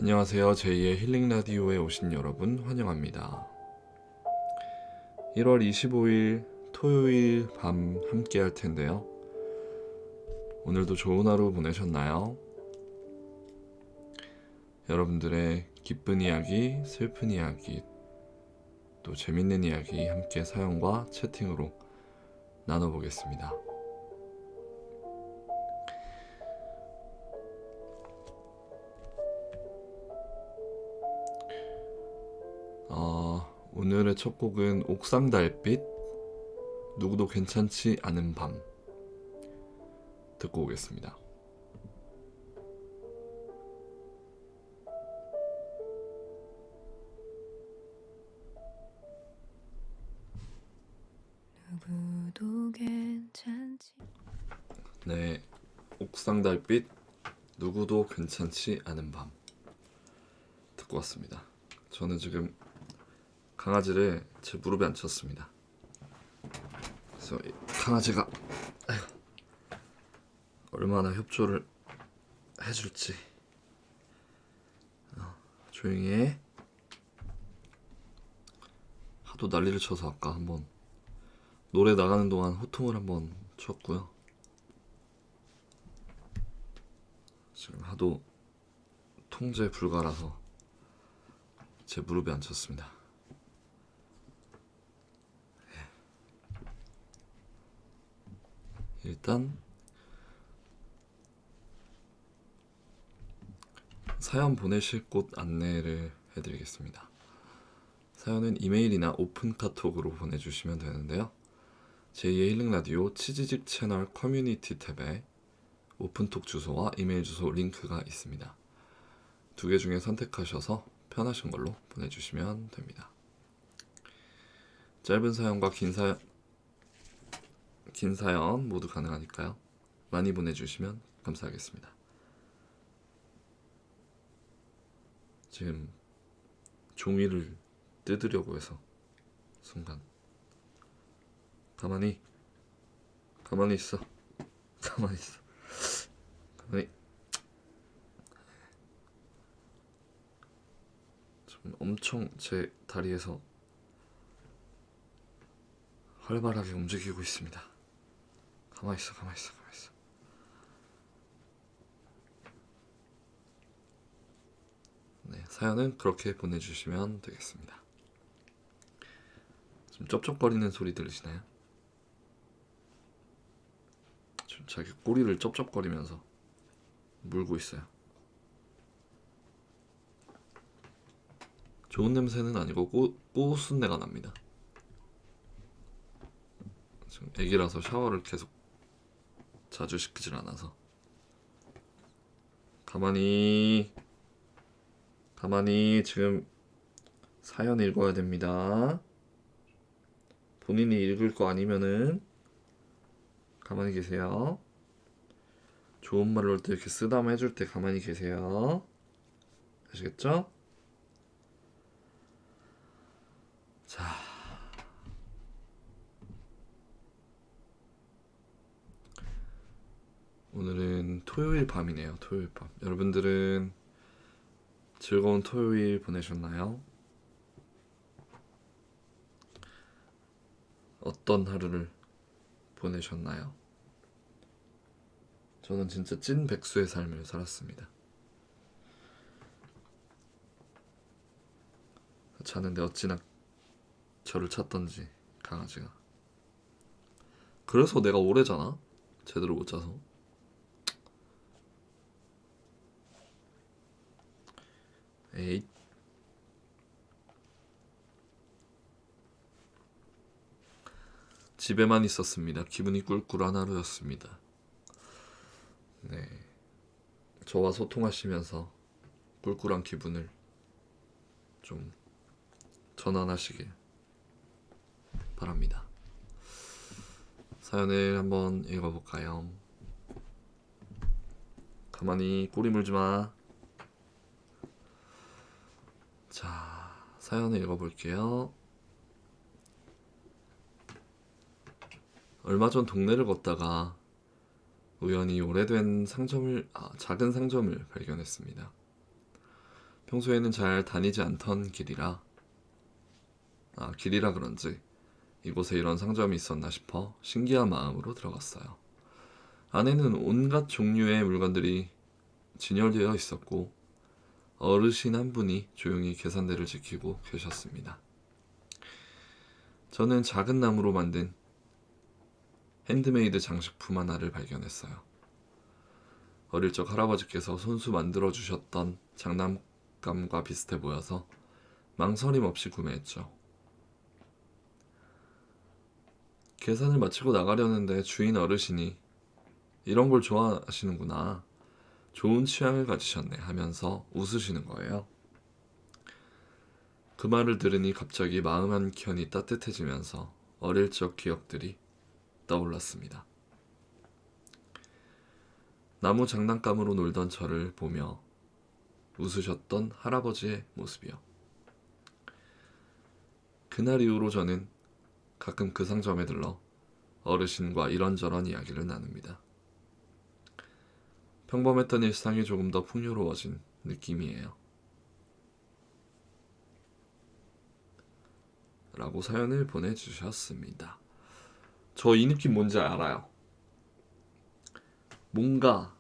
안녕하세요. 제2의 힐링 라디오에 오신 여러분 환영합니다. 1월 25일 토요일 밤 함께 할 텐데요. 오늘도 좋은 하루 보내셨나요? 여러분들의 기쁜 이야기, 슬픈 이야기, 또 재밌는 이야기 함께 사연과 채팅으로 나눠보겠습니다. 오늘의 첫 곡은 옥상 달빛, 누구도 괜찮지 않은 밤 듣고 오겠습니다. 누구도 괜찮지. 네, 옥상 달빛, 누구도 괜찮지 않은 밤 듣고 왔습니다. 저는 지금 강아지를 제 무릎에 앉혔습니다. 그래서 이 강아지가 얼마나 협조를 해줄지. 조용히 해. 하도 난리를 쳐서 아까 한번 노래 나가는 동안 호통을 한번 쳤고요. 지금 하도 통제 불가라서 제 무릎에 앉혔습니다. 일단 사연 보내실 곳 안내를 해드리겠습니다. 사연은 이메일이나 오픈 카톡으로 보내주시면 되는데요. 제2의 힐링 라디오 치지직 채널 커뮤니티 탭에 오픈톡 주소와 이메일 주소 링크가 있습니다. 두 개 중에 선택하셔서 편하신 걸로 보내주시면 됩니다. 짧은 사연과 긴 사연 모두 가능하니까요. 많이 보내주시면 감사하겠습니다. 지금 종이를 뜯으려고 해서 순간 가만히 있어. 가만히 좀 엄청 제 다리에서 활발하게 움직이고 있습니다. 가만히 있어. 네, 사연은 그렇게 보내주시면 되겠습니다. 좀 쩝쩝거리는 소리 들리시나요? 좀 자기 꼬리를 쩝쩝거리면서 물고 있어요. 좋은 냄새는 아니고 꽃순내가 납니다. 지금 애기라서 샤워를 계속 자주 시키질 않아서. 가만히 지금 사연 읽어야 됩니다. 본인이 읽을 거 아니면은 가만히 계세요. 좋은 말로 할 때 이렇게 쓰다듬 해줄 때 가만히 계세요. 아시겠죠? 자, 오늘은 토요일 밤이네요. 토요일 밤. 여러분들은 즐거운 토요일 보내셨나요? 어떤 하루를 보내셨나요? 저는 진짜 찐 백수의 삶을 살았습니다. 자는데 어찌나 저를 찾던지 강아지가. 그래서 내가 오래 자나? 제대로 못 자서. 에잇. 집에만 있었습니다. 기분이 꿀꿀한 하루였습니다. 네, 저와 소통하시면서 꿀꿀한 기분을 좀 전환하시길 바랍니다. 사연을 한번 읽어볼까요? 가만히 꼬리 물지 마. 자, 사연을 읽어볼게요. 얼마 전 동네를 걷다가 우연히 오래된 작은 상점을 발견했습니다. 평소에는 잘 다니지 않던 길이라 그런지 이곳에 이런 상점이 있었나 싶어 신기한 마음으로 들어갔어요. 안에는 온갖 종류의 물건들이 진열되어 있었고 어르신 한 분이 조용히 계산대를 지키고 계셨습니다. 저는 작은 나무로 만든 핸드메이드 장식품 하나를 발견했어요. 어릴 적 할아버지께서 손수 만들어 주셨던 장난감과 비슷해 보여서 망설임 없이 구매했죠. 계산을 마치고 나가려는데 주인 어르신이 이런 걸 좋아하시는구나. 좋은 취향을 가지셨네 하면서 웃으시는 거예요. 그 말을 들으니 갑자기 마음 한켠이 따뜻해지면서 어릴 적 기억들이 떠올랐습니다. 나무 장난감으로 놀던 저를 보며 웃으셨던 할아버지의 모습이요. 그날 이후로 저는 가끔 그 상점에 들러 어르신과 이런저런 이야기를 나눕니다. 평범했던 일상이 조금 더 풍요로워진 느낌이에요. 라고 사연을 보내주셨습니다. 저 이 느낌 뭔지 알아요. 뭔가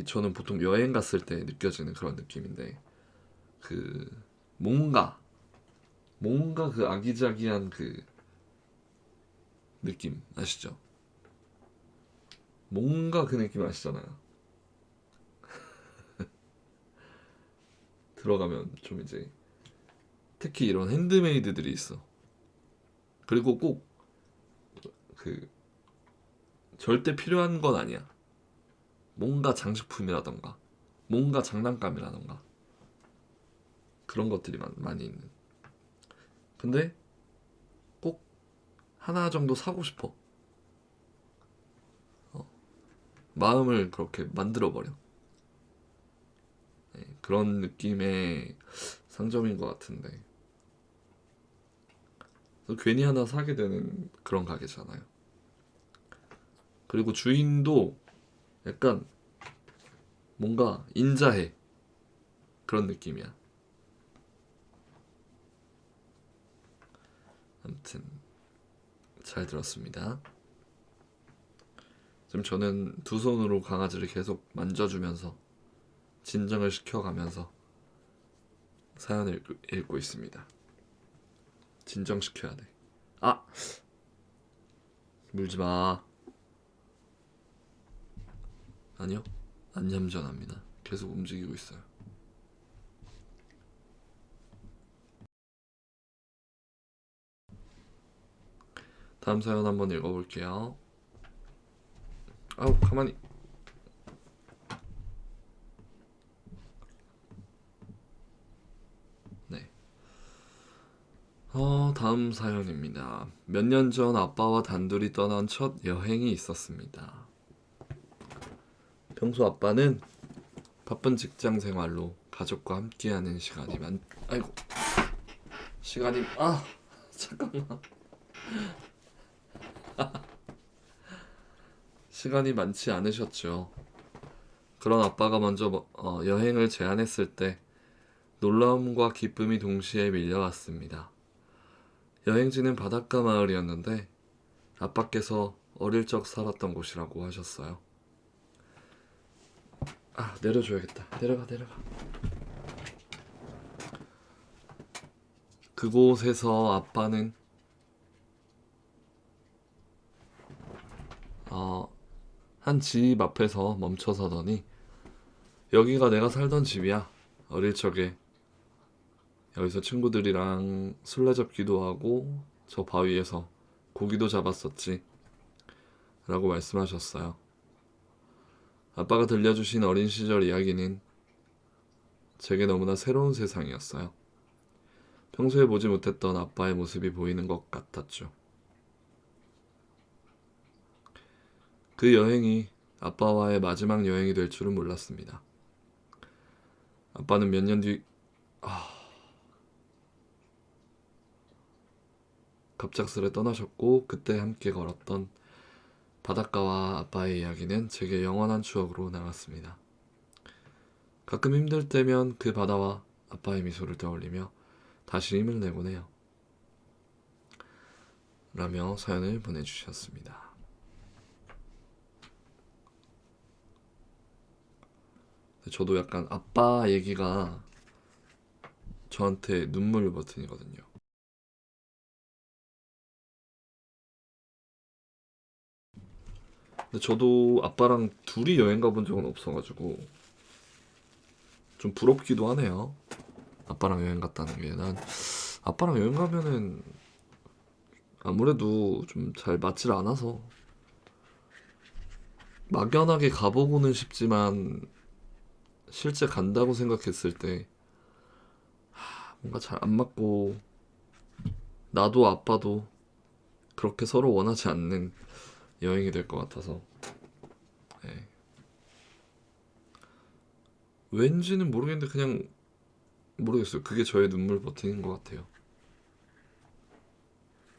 저는 보통 여행 갔을 때 느껴지는 그런 느낌인데 뭔가 그 아기자기한 그 느낌 아시죠? 뭔가 그 느낌 아시잖아요. 들어가면 좀 이제 특히 이런 핸드메이드들이 있어. 그리고 꼭 절대 필요한 건 아니야. 뭔가 장식품이라던가 뭔가 장난감이라던가 그런 것들이 많이 있는. 근데 꼭 하나 정도 사고 싶어. 마음을 그렇게 만들어버려. 네, 그런 느낌의 상점인 것 같은데 괜히 하나 사게 되는 그런 가게잖아요. 그리고 주인도 약간 뭔가 인자해. 그런 느낌이야. 아무튼 잘 들었습니다. 지금 저는 두 손으로 강아지를 계속 만져주면서 진정을 시켜가면서 사연을 읽고 있습니다. 진정시켜야 돼. 아! 물지 마. 아니요. 안 얌전합니다. 계속 움직이고 있어요. 다음 사연 한번 읽어볼게요. 아우, 가만히. 네. 다음 사연입니다. 몇 년 전 아빠와 단둘이 떠난 첫 여행이 있었습니다. 평소 아빠는 바쁜 직장 생활로 가족과 함께하는 잠깐만. 시간이 많지 않으셨죠. 그런 아빠가 먼저 여행을 제안했을 때 놀라움과 기쁨이 동시에 밀려왔습니다. 여행지는 바닷가 마을이었는데 아빠께서 어릴 적 살았던 곳이라고 하셨어요. 내려줘야겠다. 내려가. 그곳에서 아빠는 한 집 앞에서 멈춰서더니 여기가 내가 살던 집이야. 어릴 적에 여기서 친구들이랑 술래잡기도 하고 저 바위에서 고기도 잡았었지. 라고 말씀하셨어요. 아빠가 들려주신 어린 시절 이야기는 제게 너무나 새로운 세상이었어요. 평소에 보지 못했던 아빠의 모습이 보이는 것 같았죠. 그 여행이 아빠와의 마지막 여행이 될 줄은 몰랐습니다. 아빠는 몇 년 뒤 갑작스레 떠나셨고 그때 함께 걸었던 바닷가와 아빠의 이야기는 제게 영원한 추억으로 남았습니다. 가끔 힘들 때면 그 바다와 아빠의 미소를 떠올리며 다시 힘을 내곤 해요. 라며 사연을 보내주셨습니다. 저도 약간 아빠 얘기가 저한테 눈물 버튼이거든요. 근데 저도 아빠랑 둘이 여행 가본 적은 없어가지고 좀 부럽기도 하네요. 아빠랑 여행 갔다는 게. 난 아빠랑 여행 가면은 아무래도 좀 잘 맞질 않아서 막연하게 가보고는 싶지만 실제 간다고 생각했을 때 뭔가 잘 안 맞고 나도 아빠도 그렇게 서로 원하지 않는 여행이 될 것 같아서 네. 왠지는 모르겠는데 그냥 모르겠어요. 그게 저의 눈물 버튼인 것 같아요.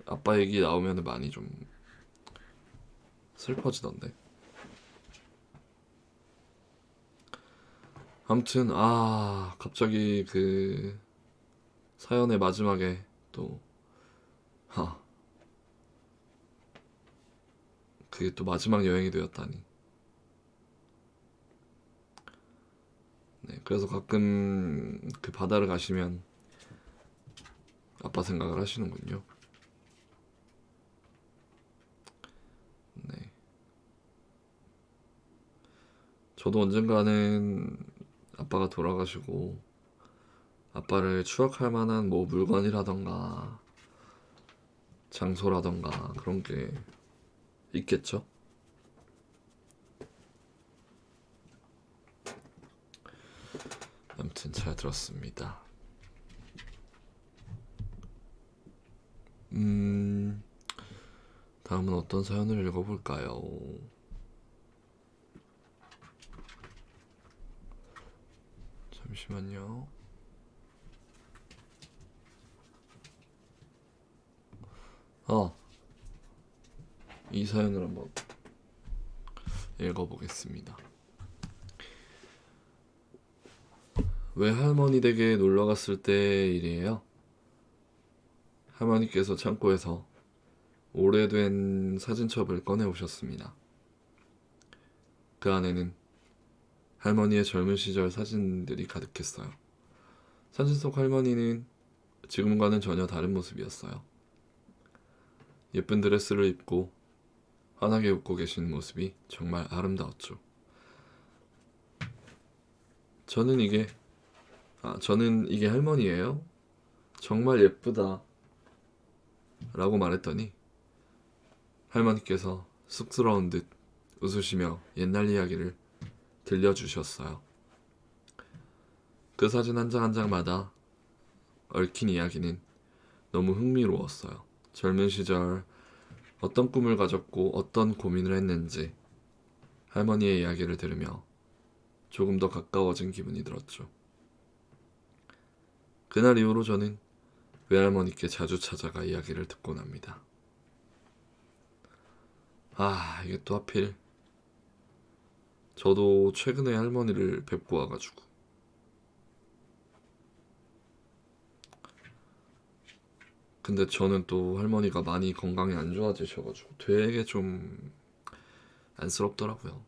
아빠 얘기 나오면 많이 좀 슬퍼지던데. 아무튼 갑자기 그 사연의 마지막에 또 하, 그게 또 마지막 여행이 되었다니. 네, 그래서 가끔 그 바다를 가시면 아빠 생각을 하시는군요. 네. 저도 언젠가는 아빠가 돌아가시고 아빠를 추억할 만한 뭐 물건이라던가 장소라던가 그런 게 있겠죠? 아무튼 잘 들었습니다. 다음은 어떤 사연을 읽어볼까요? 잠시만요. 이 사연을 한번 읽어보겠습니다. 외할머니 댁에 놀러 갔을 때 일이에요. 할머니께서 창고에서 오래된 사진첩을 꺼내 오셨습니다. 그 안에는 할머니의 젊은 시절 사진들이 가득했어요. 사진 속 할머니는 지금과는 전혀 다른 모습이었어요. 예쁜 드레스를 입고 환하게 웃고 계신 모습이 정말 아름다웠죠. 저는 이게 할머니예요. 정말 예쁘다. 라고 말했더니 할머니께서 쑥스러운 듯 웃으시며 옛날 이야기를 들려주셨어요. 그 사진 한 장 한 장마다 얽힌 이야기는 너무 흥미로웠어요. 젊은 시절 어떤 꿈을 가졌고 어떤 고민을 했는지 할머니의 이야기를 들으며 조금 더 가까워진 기분이 들었죠. 그날 이후로 저는 외할머니께 자주 찾아가 이야기를 듣곤 합니다. 이게 또 하필 저도 최근에 할머니를 뵙고 와가지고 근데 저는 또 할머니가 많이 건강이 안 좋아지셔가지고 되게 좀 안쓰럽더라고요.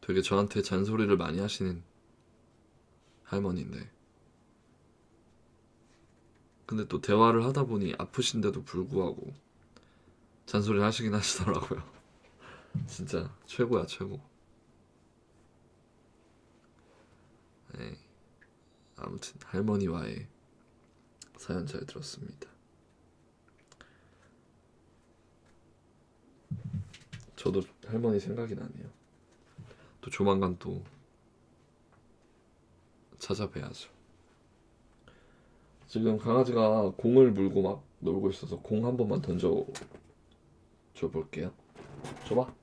되게 저한테 잔소리를 많이 하시는 할머니인데 근데 또 대화를 하다 보니 아프신데도 불구하고 잔소리를 하시긴 하시더라고요. 진짜 최고야 최고. 네. 아무튼 할머니와의 사연 잘 들었습니다. 저도 할머니 생각이 나네요. 또 조만간 또 찾아뵈야죠. 지금 강아지가 공을 물고 막 놀고 있어서 공 한 번만 던져 줘 볼게요. 줘봐.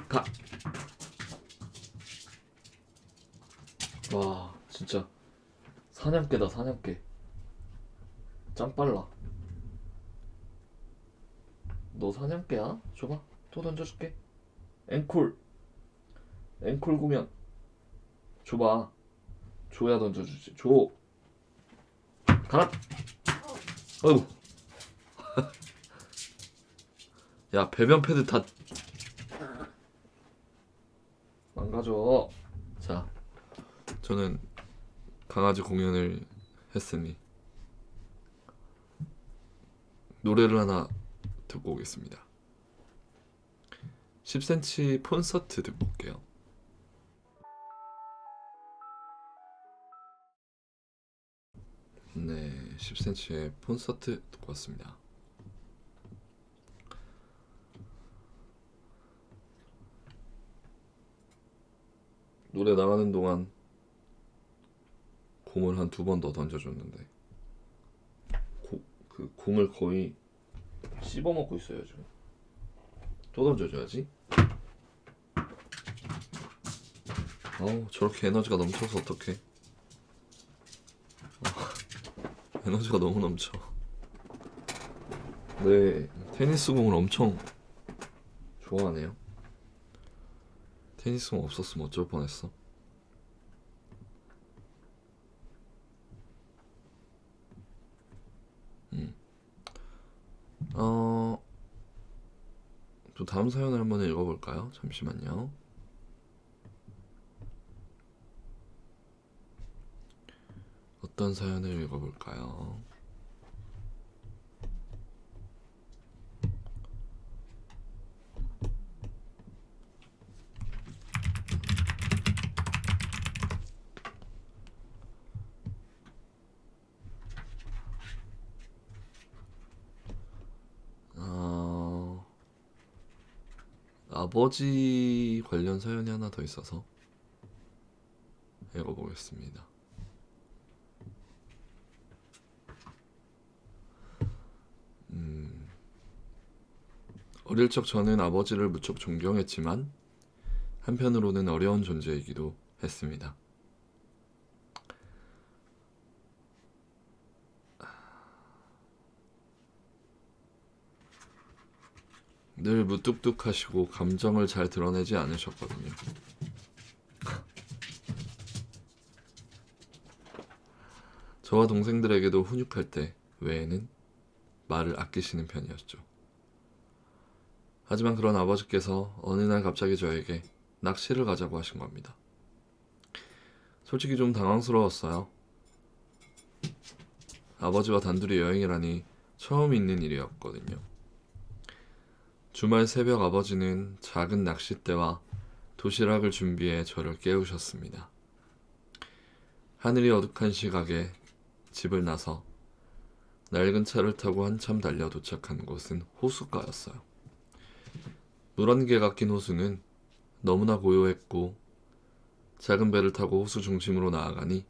가. 와 진짜 사냥개다 사냥개. 짱 빨라. 너 사냥개야? 줘봐. 또 던져줄게. 앵콜 공연 줘봐. 줘야 던져주지. 줘. 가라. 어이구. 야, 배변 패드 다 망가져. 자, 저는 강아지 공연을 했으니 노래를 하나 듣고 오겠습니다. 10cm 콘서트 듣고 올게요. 네, 10cm의 콘서트 듣고 왔습니다. 노래 나가는 동안 공을 한 2번 더 던져줬는데 그 공을 거의 씹어먹고 있어요 지금. 또 던져줘야지. 저렇게 에너지가 넘쳐서 어떡해. 에너지가 너무 넘쳐. 네, 테니스 공을 엄청 좋아하네요. 테니스 공 없었으면 어쩔 뻔했어. 또 다음 사연을 한번 읽어볼까요? 잠시만요. 어떤 사연을 읽어볼까요? 아버지 관련 사연이 하나 더 있어서 읽어보겠습니다. 어릴 적 저는 아버지를 무척 존경했지만 한편으로는 어려운 존재이기도 했습니다. 늘 무뚝뚝하시고 감정을 잘 드러내지 않으셨거든요. 저와 동생들에게도 훈육할 때 외에는 말을 아끼시는 편이었죠. 하지만 그런 아버지께서 어느 날 갑자기 저에게 낚시를 가자고 하신 겁니다. 솔직히 좀 당황스러웠어요. 아버지와 단둘이 여행이라니 처음 있는 일이었거든요. 주말 새벽 아버지는 작은 낚싯대와 도시락을 준비해 저를 깨우셨습니다. 하늘이 어둑한 시각에 집을 나서 낡은 차를 타고 한참 달려 도착한 곳은 호숫가였어요. 노란 개가 낀 호수는 너무나 고요했고 작은 배를 타고 호수 중심으로 나아가니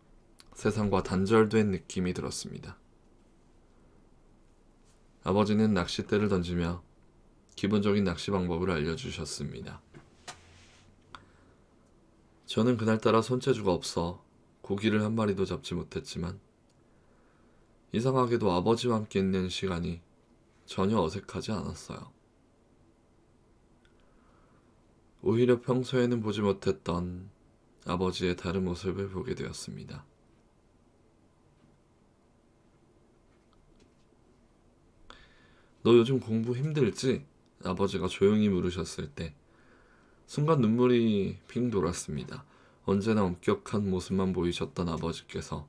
세상과 단절된 느낌이 들었습니다. 아버지는 낚싯대를 던지며 기본적인 낚시 방법을 알려주셨습니다. 저는 그날따라 손재주가 없어 고기를 한 마리도 잡지 못했지만 이상하게도 아버지와 함께 있는 시간이 전혀 어색하지 않았어요. 오히려 평소에는 보지 못했던 아버지의 다른 모습을 보게 되었습니다. 너 요즘 공부 힘들지? 아버지가 조용히 물으셨을 때 순간 눈물이 핑 돌았습니다. 언제나 엄격한 모습만 보이셨던 아버지께서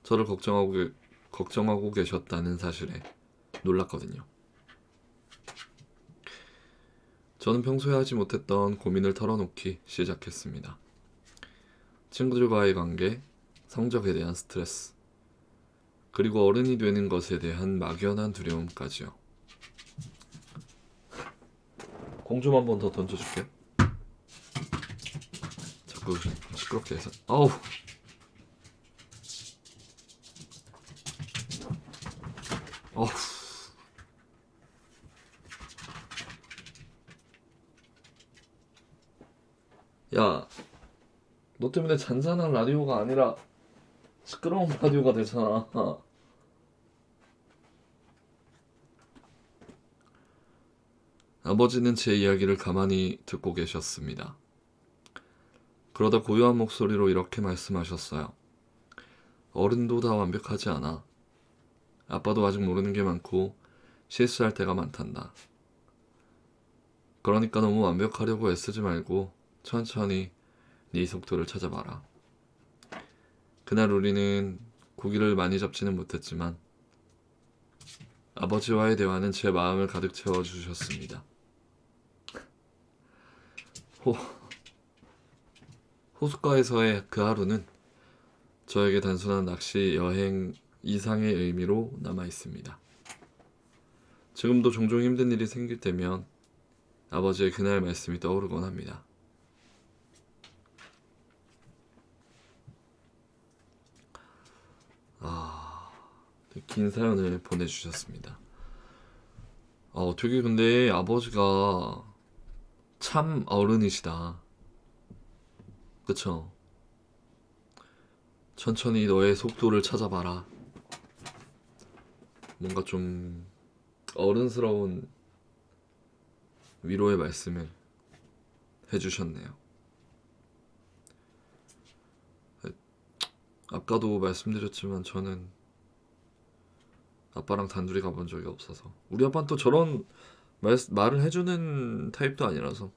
저를 걱정하고 계셨다는 사실에 놀랐거든요. 저는 평소에 하지 못했던 고민을 털어놓기 시작했습니다. 친구들과의 관계, 성적에 대한 스트레스, 그리고 어른이 되는 것에 대한 막연한 두려움까지요. 공 좀 한 번 더 던져줄게. 자꾸 시끄럽게 해서. 아우. 어후. 야, 너 때문에 잔잔한 라디오가 아니라 시끄러운 라디오가 되잖아. 아버지는 제 이야기를 가만히 듣고 계셨습니다. 그러다 고요한 목소리로 이렇게 말씀하셨어요. 어른도 다 완벽하지 않아. 아빠도 아직 모르는 게 많고 실수할 때가 많단다. 그러니까 너무 완벽하려고 애쓰지 말고 천천히 네 속도를 찾아봐라. 그날 우리는 고기를 많이 잡지는 못했지만 아버지와의 대화는 제 마음을 가득 채워주셨습니다. 호숫가에서의 그 하루는 저에게 단순한 낚시 여행 이상의 의미로 남아 있습니다. 지금도 종종 힘든 일이 생길 때면 아버지의 그날 말씀이 떠오르곤 합니다. 긴 사연을 보내주셨습니다. 되게 근데 아버지가 참 어른이시다. 그쵸? 천천히 너의 속도를 찾아봐라. 뭔가 좀 어른스러운 위로의 말씀을 해주셨네요. 아까도 말씀드렸지만 저는 아빠랑 단둘이 가본 적이 없어서 우리 아빠는 또 저런 말을 해주는 타입도 아니라서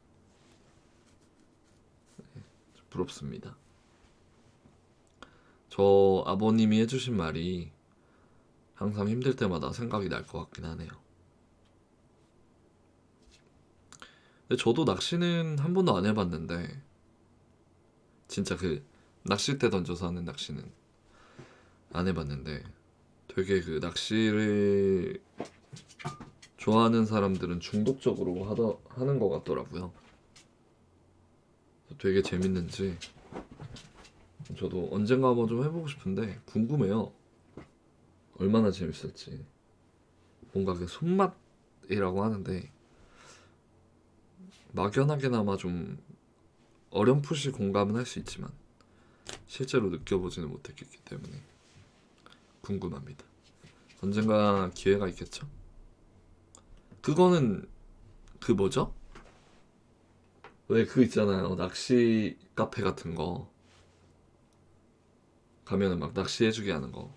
부럽습니다. 저 아버님이 해주신 말이 항상 힘들 때마다 생각이 날 것 같긴 하네요. 근데 저도 낚시는 한 번도 안 해봤는데 진짜 그 낚싯대 던져서 하는 낚시는 안 해봤는데 되게 그 낚시를 좋아하는 사람들은 중독적으로 하는 것 같더라고요. 되게 재밌는지 저도 언젠가 한번 좀 해보고 싶은데 궁금해요. 얼마나 재밌을지. 뭔가 그 손맛이라고 하는데 막연하게나마 좀 어렴풋이 공감은 할 수 있지만 실제로 느껴보지는 못했기 때문에 궁금합니다. 언젠가 기회가 있겠죠? 그거는 그 뭐죠? 왜 그 있잖아요. 낚시 카페 같은 거 가면은 막 낚시해주게 하는 거.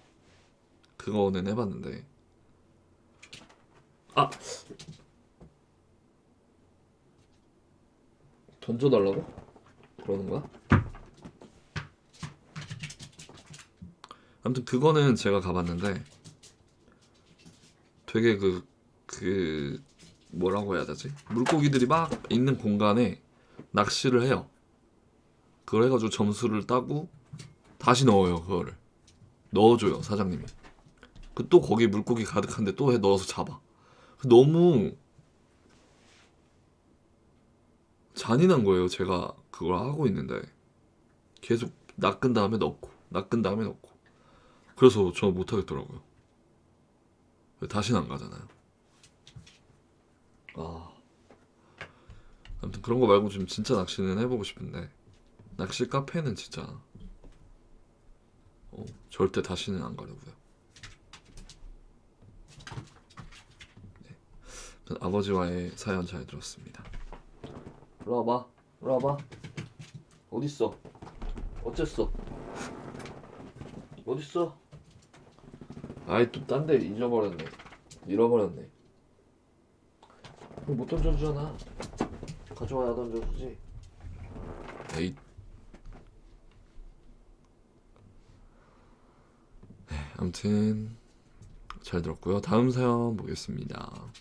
그거는 해봤는데 던져달라고? 그러는 거야? 아무튼 그거는 제가 가봤는데 되게 그 뭐라고 해야 되지? 물고기들이 막 있는 공간에 낚시를 해요. 그걸 해가지고 점수를 따고 다시 넣어요. 그거를 넣어줘요 사장님이. 그 또 거기 물고기 가득한데 또 넣어서 잡아. 너무 잔인한 거예요. 제가 그걸 하고 있는데 계속 낚은 다음에 넣고 낚은 다음에 넣고. 그래서 저 못하겠더라고요. 다시는 안 가잖아요. 아무튼 그런 거 말고 좀 진짜 낚시는 해보고 싶은데 낚시 카페는 진짜 절대 다시는 안 가려고요. 아버지와의 사연 잘 들었습니다. 일로 와봐. 일로 와봐. 어딨어? 어쨌어? 어딨어? 아이 또 딴 데 잊어버렸네. 잃어버렸네. 못 던져주잖아. 가져와야 던져주지. 에이. 아무튼 잘 들었고요. 다음 사연 보겠습니다.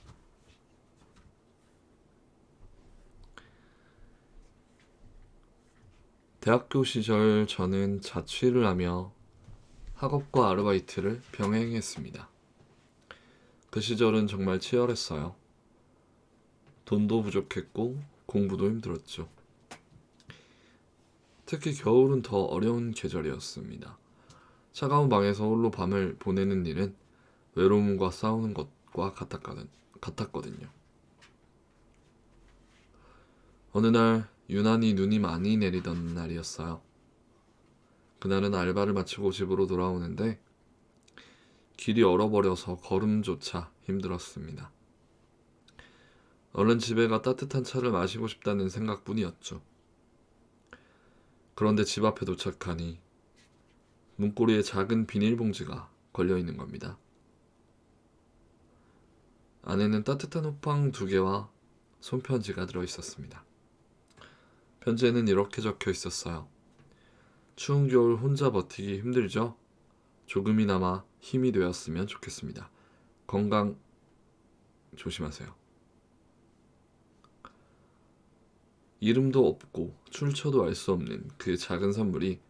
대학교 시절 저는 자취를 하며 학업과 아르바이트를 병행했습니다. 그 시절은 정말 치열했어요. 돈도 부족했고 공부도 힘들었죠. 특히 겨울은 더 어려운 계절이었습니다. 차가운 방에서 홀로 밤을 보내는 일은 외로움과 싸우는 것과 같았거든요. 어느 날 유난히 눈이 많이 내리던 날이었어요. 그날은 알바를 마치고 집으로 돌아오는데 길이 얼어버려서 걸음조차 힘들었습니다. 얼른 집에 가 따뜻한 차를 마시고 싶다는 생각뿐이었죠. 그런데 집 앞에 도착하니 문고리에 작은 비닐봉지가 걸려 있는 겁니다. 안에는 따뜻한 호빵 2개와 손편지가 들어 있었습니다. 편지에는 이렇게 적혀 있었어요. 추운 겨울 혼자 버티기 힘들죠? 조금이나마 힘이 되었으면 좋겠습니다. 건강 조심하세요. 이름도 없고 출처도 알 수 없는 그 작은 선물이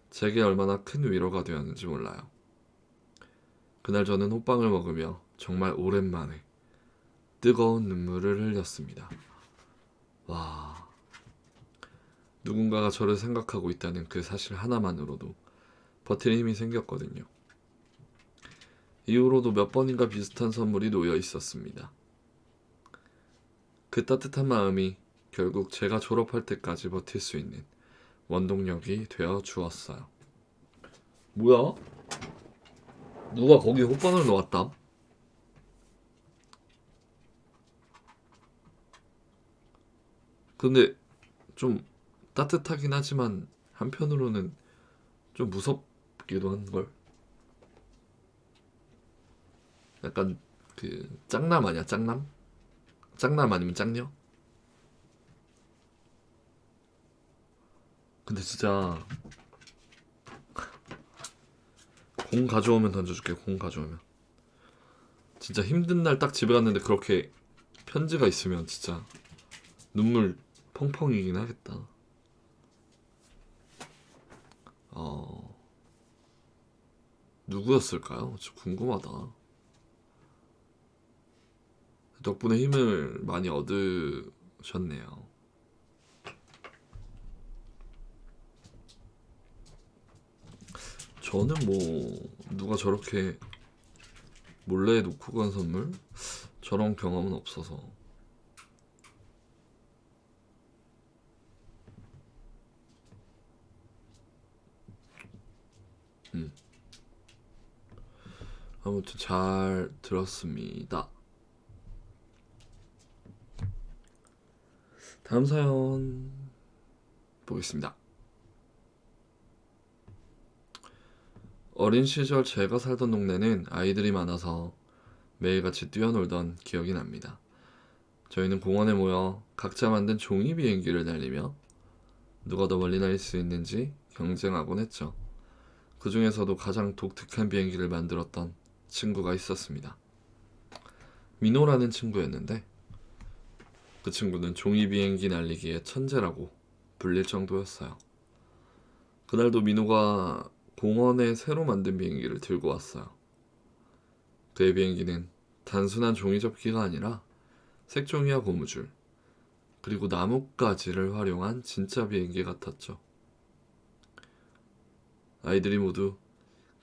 제게 얼마나 큰 위로가 되었는지 몰라요. 그날 저는 호빵을 먹으며 정말 오랜만에 뜨거운 눈물을 흘렸습니다. 와, 누군가가 저를 생각하고 있다는 그 사실 하나만으로도 버틸 힘이 생겼거든요. 이후로도 몇 번인가 비슷한 선물이 놓여 있었습니다. 그 따뜻한 마음이 결국 제가 졸업할 때까지 버틸 수 있는 원동력이 되어 주었어요. 뭐야? 누가 거기 호빵을 놓았다? 근데 좀 따뜻하긴 하지만 한편으로는 좀 무섭기도 한걸. 약간 그 짱남 아니야? 짱남? 짱남 아니면 짱녀? 근데 진짜 공 가져오면 던져줄게. 공 가져오면. 진짜 힘든 날 딱 집에 갔는데 그렇게 편지가 있으면 진짜 눈물 펑펑이긴 하겠다. 어, 누구였을까요? 진짜 궁금하다. 덕분에 힘을 많이 얻으셨네요. 저는 뭐 누가 저렇게 몰래 놓고 간 선물? 저런 경험은 없어서. 음. 아무튼 잘 들었습니다. 다음 사연 보겠습니다. 어린 시절 제가 살던 동네는 아이들이 많아서 매일같이 뛰어놀던 기억이 납니다. 저희는 공원에 모여 각자 만든 종이 비행기를 날리며 누가 더 멀리 날 수 있는지 경쟁하곤 했죠. 그 중에서도 가장 독특한 비행기를 만들었던 친구가 있었습니다. 민호라는 친구였는데 그 친구는 종이 비행기 날리기의 천재라고 불릴 정도였어요. 그날도 민호가 공원에 새로 만든 비행기를 들고 왔어요. 그의 비행기는 단순한 종이 접기가 아니라 색종이와 고무줄, 그리고 나뭇가지를 활용한 진짜 비행기 같았죠. 아이들이 모두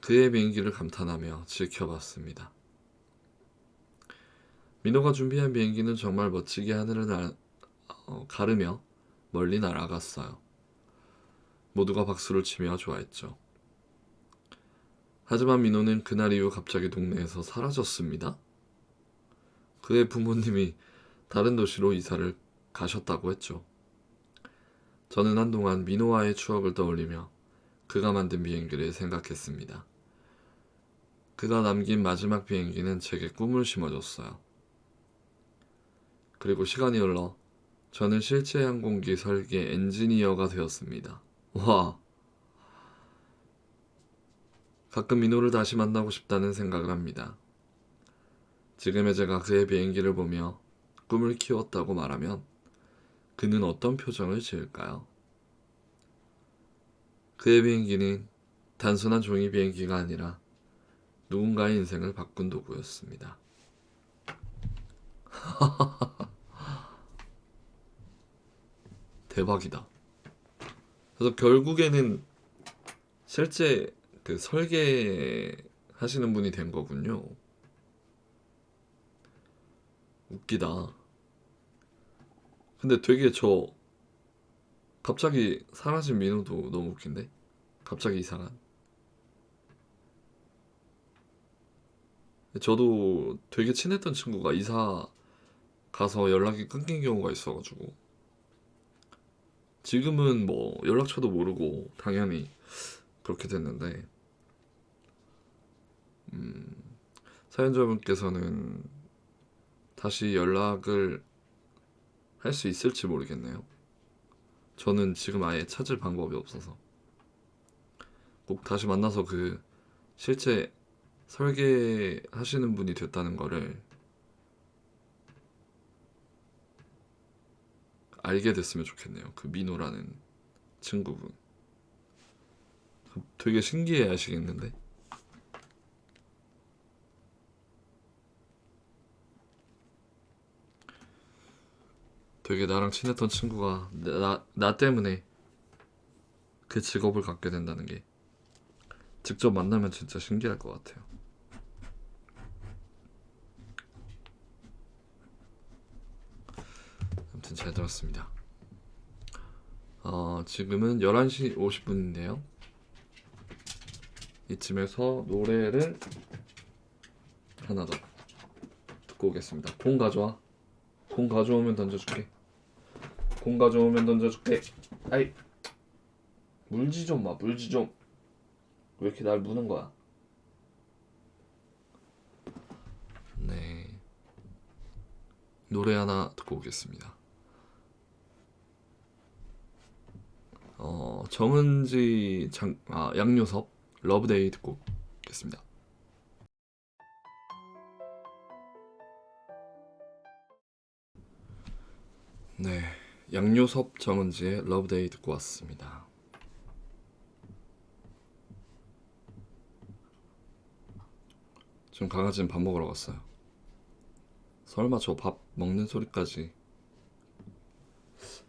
그의 비행기를 감탄하며 지켜봤습니다. 민호가 준비한 비행기는 정말 멋지게 하늘을 가르며 멀리 날아갔어요. 모두가 박수를 치며 좋아했죠. 하지만 민호는 그날 이후 갑자기 동네에서 사라졌습니다. 그의 부모님이 다른 도시로 이사를 가셨다고 했죠. 저는 한동안 민호와의 추억을 떠올리며 그가 만든 비행기를 생각했습니다. 그가 남긴 마지막 비행기는 제게 꿈을 심어줬어요. 그리고 시간이 흘러 저는 실제 항공기 설계 엔지니어가 되었습니다. 와, 가끔 민호를 다시 만나고 싶다는 생각을 합니다. 지금의 제가 그의 비행기를 보며 꿈을 키웠다고 말하면 그는 어떤 표정을 지을까요? 그의 비행기는 단순한 종이 비행기가 아니라 누군가의 인생을 바꾼 도구였습니다. 대박이다. 그래서 결국에는 실제 그 설계하시는 분이 된 거군요. 웃기다. 근데 되게 저 갑자기 사라진 민호도 너무 웃긴데? 갑자기 이상한. 저도 되게 친했던 친구가 이사 가서 연락이 끊긴 경우가 있어가지고 지금은 뭐 연락처도 모르고 당연히 그렇게 됐는데 사연자분께서는 다시 연락을 할 수 있을지 모르겠네요. 저는 지금 아예 찾을 방법이 없어서 꼭 다시 만나서 그 실제 설계하시는 분이 됐다는 거를 알게 됐으면 좋겠네요. 그 민호라는 친구분. 되게 신기해 하시겠는데? 되게 나랑 친했던 친구가 나 때문에 그 직업을 갖게 된다는 게 직접 만나면 진짜 신기할 것 같아요. 아무튼 잘 들었습니다. 지금은 11시 50분인데요. 이쯤에서 노래를 하나 더 듣고 오겠습니다. 공 가져와. 공 가져오면 던져줄게. 공 가져오면 던져줄게. 아이, 물지 좀 마, 물지 좀. 왜 이렇게 날 무는 거야? 네. 노래 하나 듣고 오겠습니다. 정은지 양요섭 러브데이 듣고 오겠습니다. 네, 양요섭 정은지의 러브데이 듣고 왔습니다. 지금 강아지는 밥 먹으러 갔어요. 설마 저 밥 먹는 소리까지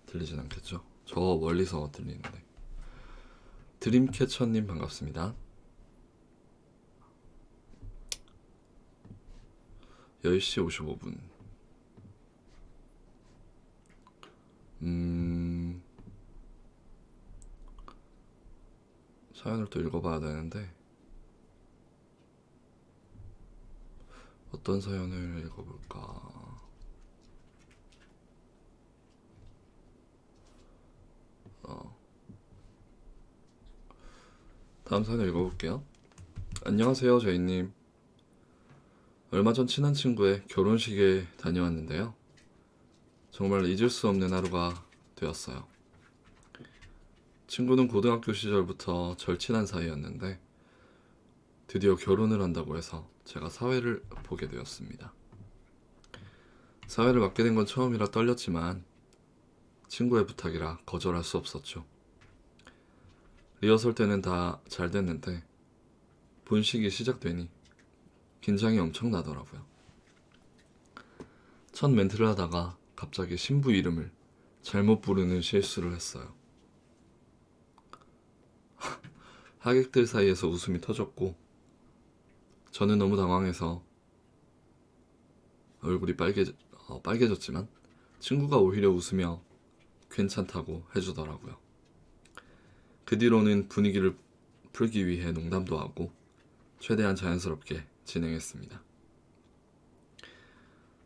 들리진 않겠죠? 저 멀리서 들리는데. 드림캐쳐님 반갑습니다. 10시 55분. 사연을 또 읽어봐야 되는데 어떤 사연을 읽어볼까? 다음 사연 읽어볼게요. 안녕하세요, 제이님. 얼마 전 친한 친구의 결혼식에 다녀왔는데요. 정말 잊을 수 없는 하루가 되었어요. 친구는 고등학교 시절부터 절친한 사이였는데 드디어 결혼을 한다고 해서 제가 사회를 보게 되었습니다. 사회를 맡게 된 건 처음이라 떨렸지만 친구의 부탁이라 거절할 수 없었죠. 리허설 때는 다 잘 됐는데 본식이 시작되니 긴장이 엄청 나더라고요. 첫 멘트를 하다가 갑자기 신부 이름을 잘못 부르는 실수를 했어요. 하객들 사이에서 웃음이 터졌고 저는 너무 당황해서 얼굴이 빨개졌지만 친구가 오히려 웃으며 괜찮다고 해주더라고요. 그 뒤로는 분위기를 풀기 위해 농담도 하고 최대한 자연스럽게 진행했습니다.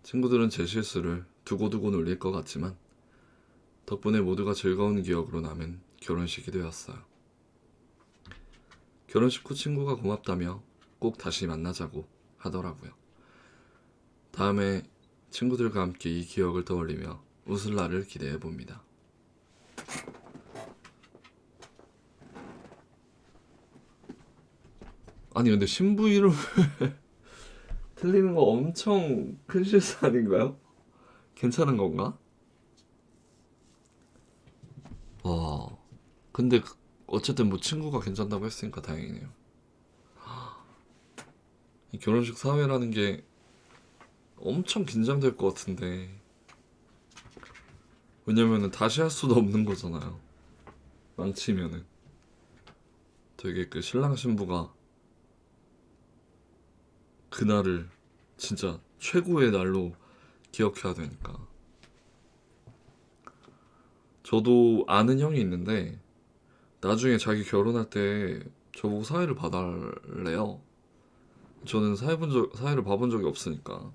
친구들은 제 실수를 두고두고 놀릴 것 같지만 덕분에 모두가 즐거운 기억으로 남은 결혼식이 되었어요. 결혼식 후 친구가 고맙다며 꼭 다시 만나자고 하더라고요. 다음에 친구들과 함께 이 기억을 떠올리며 웃을 날을 기대해 봅니다. 아니 근데 신부 이름 틀리는 거 엄청 큰 실수 아닌가요? 괜찮은 건가? 와, 근데 어쨌든 뭐 친구가 괜찮다고 했으니까 다행이네요. 이 결혼식 사회라는 게 엄청 긴장될 것 같은데 왜냐면은 다시 할 수도 없는 거잖아요. 망치면은 되게 그 신랑 신부가 그날을 진짜 최고의 날로 기억해야 되니까. 저도 아는 형이 있는데 나중에 자기 결혼할 때 저보고 사회를 봐달래요. 저는 사회를 봐본 적이 없으니까.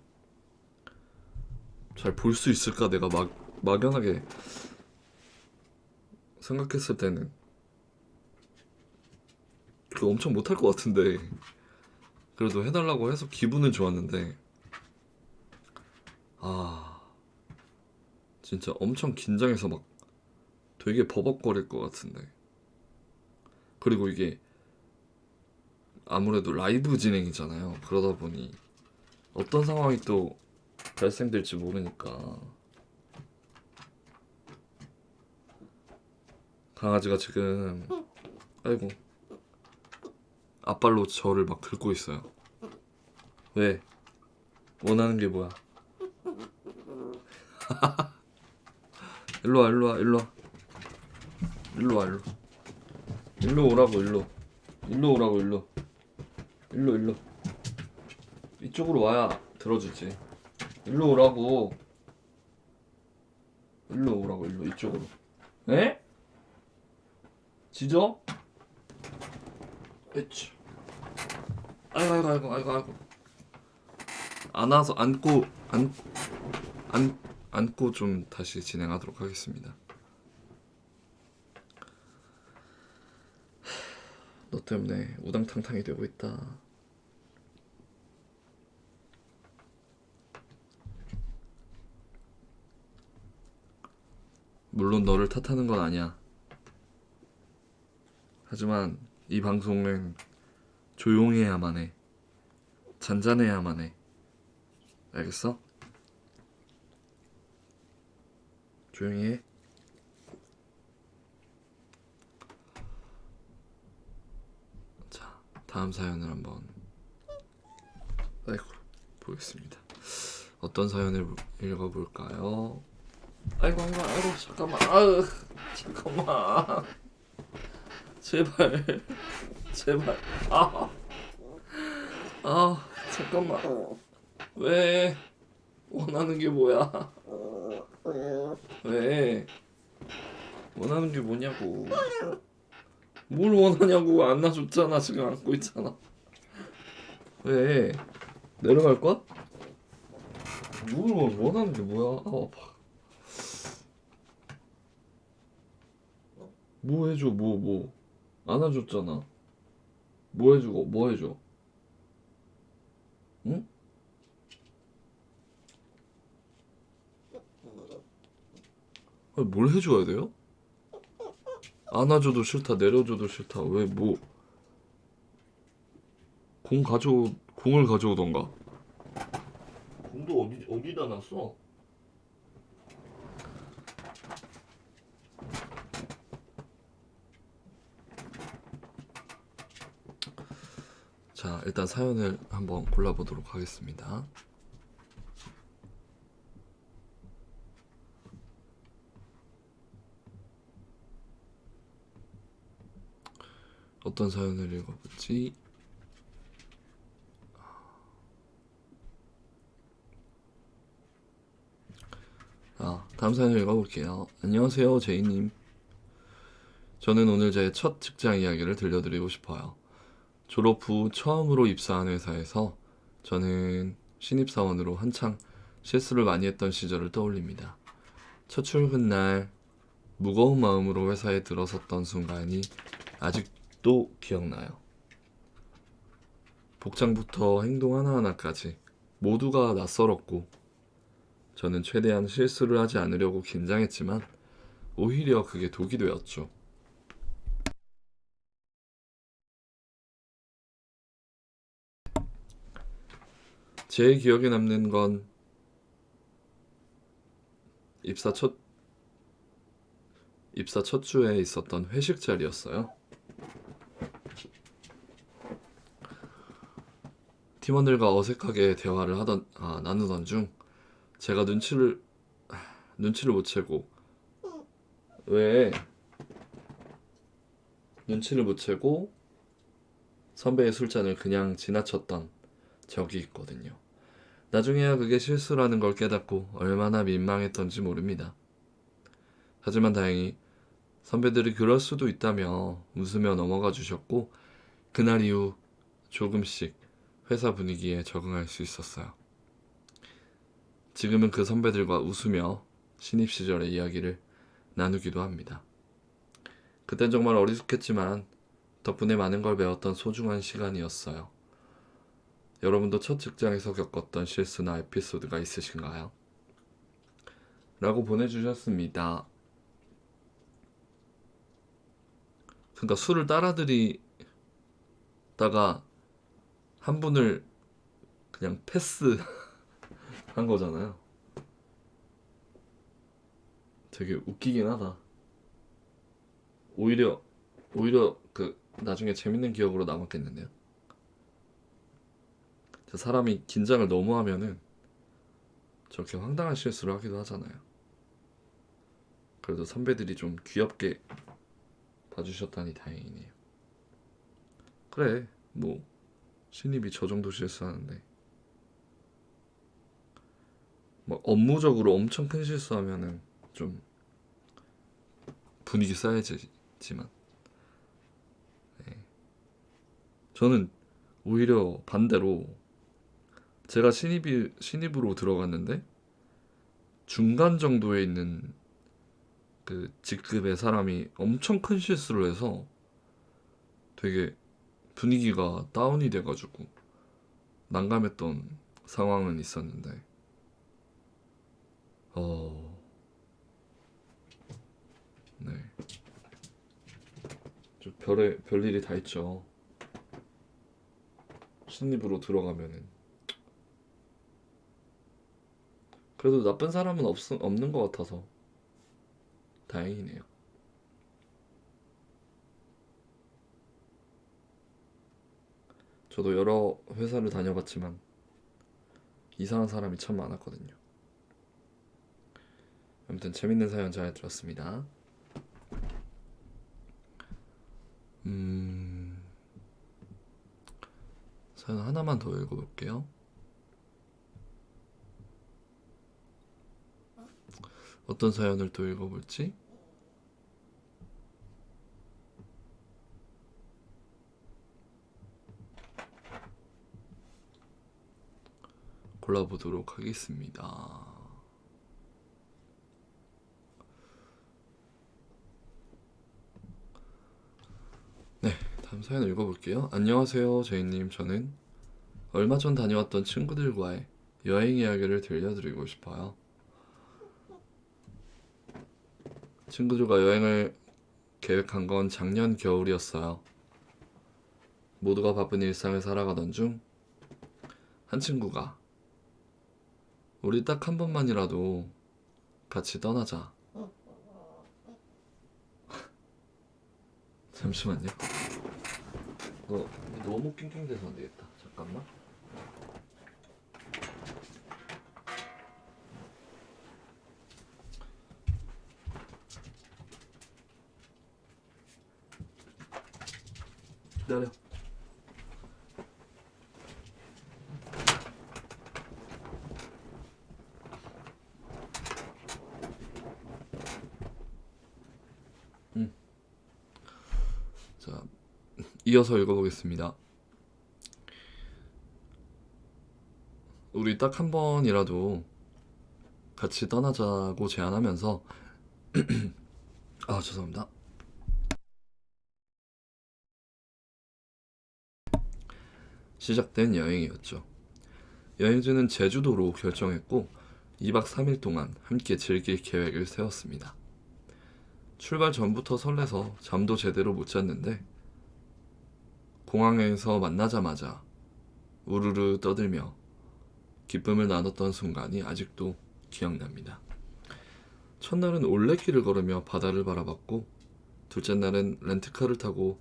잘 볼 수 있을까? 내가 막연하게 생각했을 때는 그거 엄청 못할 것 같은데 그래도 해달라고 해서 기분은 좋았는데 아 진짜 엄청 긴장해서 막 되게 버벅거릴 것 같은데 그리고 이게 아무래도 라이브 진행이잖아요. 그러다 보니 어떤 상황이 또 발생될지 모르니까 강아지가 지금 아이고 앞발로 저를 막 긁고 있어요. 왜? 원하는 게 뭐야? 일로 와, 일로 와, 일로 와, 일로 와, 일로. 일로 오라고, 일로. 일로 오라고, 일로. 일로. 이쪽으로 와야 들어주지. 일로 오라고. 일로 오라고, 일로. 이쪽으로. 에? 짖어? 에치. 아이고. 안아서 안고 좀 다시 진행하도록 하겠습니다. 너 때문에 우당탕탕이 되고 있다. 물론 너를 탓하는 건 아니야. 하지만 이 방송은 조용히 해야만 해. 잔잔해야만 해. 알겠어? 조용히 해. 자, 다음 사연을 한번 아이고 보겠습니다. 어떤 사연을 읽어볼까요? 아이고 잠깐만. 잠깐만. 제발. 잠깐만. 왜? 원하는 게 뭐야? 왜? 원하는 게 뭐냐고. 뭘 원하냐고. 안아줬잖아. 지금 안고 있잖아. 왜? 내려갈 거야? 뭘 원하는 게 뭐야? 아파. 뭐 해줘? 뭐 안아줬잖아. 뭐 해주고 뭐 해줘? 응? 아니, 뭘 해줘야 돼요? 안아줘도 싫다, 내려줘도 싫다. 왜 뭐? 공을 가져오던가. 공도 어디다 놨어? 자, 일단 사연을 한번 골라보도록 하겠습니다. 어떤 사연을 읽어볼지. 다음 사연을 읽어볼게요. 안녕하세요, 제이님. 저는 오늘 제 첫 직장 이야기를 들려드리고 싶어요. 졸업 후 처음으로 입사한 회사에서 저는 신입사원으로 한창 실수를 많이 했던 시절을 떠올립니다. 첫 출근 날 무거운 마음으로 회사에 들어섰던 순간이 아직도 기억나요. 복장부터 행동 하나하나까지 모두가 낯설었고 저는 최대한 실수를 하지 않으려고 긴장했지만 오히려 그게 독이 되었죠. 제 기억에 남는 건 입사 첫 주에 있었던 회식 자리였어요. 팀원들과 어색하게 대화를 나누던 중 제가 눈치를 못 채고 왜 눈치를 못 채고 선배의 술잔을 그냥 지나쳤던 적이 있거든요. 나중에야 그게 실수라는 걸 깨닫고 얼마나 민망했던지 모릅니다. 하지만 다행히 선배들이 그럴 수도 있다며 웃으며 넘어가 주셨고 그날 이후 조금씩 회사 분위기에 적응할 수 있었어요. 지금은 그 선배들과 웃으며 신입 시절의 이야기를 나누기도 합니다. 그땐 정말 어리숙했지만 덕분에 많은 걸 배웠던 소중한 시간이었어요. 여러분도 첫 직장에서 겪었던 실수나 에피소드가 있으신가요? 라고 보내주셨습니다. 그러니까 술을 따라들이다가 한 분을 그냥 패스한 거잖아요. 되게 웃기긴 하다. 오히려 그 나중에 재밌는 기억으로 남았겠는데요. 사람이 긴장을 너무 하면은 저렇게 황당한 실수를 하기도 하잖아요. 그래도 선배들이 좀 귀엽게 봐주셨다니 다행이네요. 그래, 뭐 신입이 저 정도 실수하는데 막 업무적으로 엄청 큰 실수하면은 좀 분위기 싸해지지만 저는 오히려 반대로 제가 신입으로 들어갔는데 중간 정도에 있는 그 직급의 사람이 엄청 큰 실수를 해서 되게 분위기가 다운이 돼가지고 난감했던 상황은 있었는데 네. 좀 별일이 다 있죠. 신입으로 들어가면은 그래도 나쁜 사람은 없는 것 같아서 다행이네요. 저도 여러 회사를 다녀봤지만 이상한 사람이 참 많았거든요. 아무튼 재밌는 사연 잘 들었습니다. 사연 하나만 더 읽어볼게요. 어떤 사연을 또 읽어볼지? 골라보도록 하겠습니다. 네, 다음 사연 읽어볼게요. 안녕하세요, 제이님. 저는 얼마 전 다녀왔던 친구들과의 여행 이야기를 들려드리고 싶어요. 친구들과 여행을 계획한 건 작년 겨울이었어요. 모두가 바쁜 일상을 살아가던 중 한 친구가 우리 딱 한 번만이라도 같이 떠나자. 잠시만요. 너무 낑낑대서 안 되겠다. 잠깐만. 기다려. 자, 이어서 읽어보겠습니다. 우리 딱 한 번이라도 같이 떠나자고 제안하면서 죄송합니다. 시작된 여행이었죠. 여행지는 제주도로 결정했고 2박 3일 동안 함께 즐길 계획을 세웠습니다. 출발 전부터 설레서 잠도 제대로 못 잤는데 공항에서 만나자마자 우르르 떠들며 기쁨을 나눴던 순간이 아직도 기억납니다. 첫날은 올레길을 걸으며 바다를 바라봤고 둘째 날은 렌트카를 타고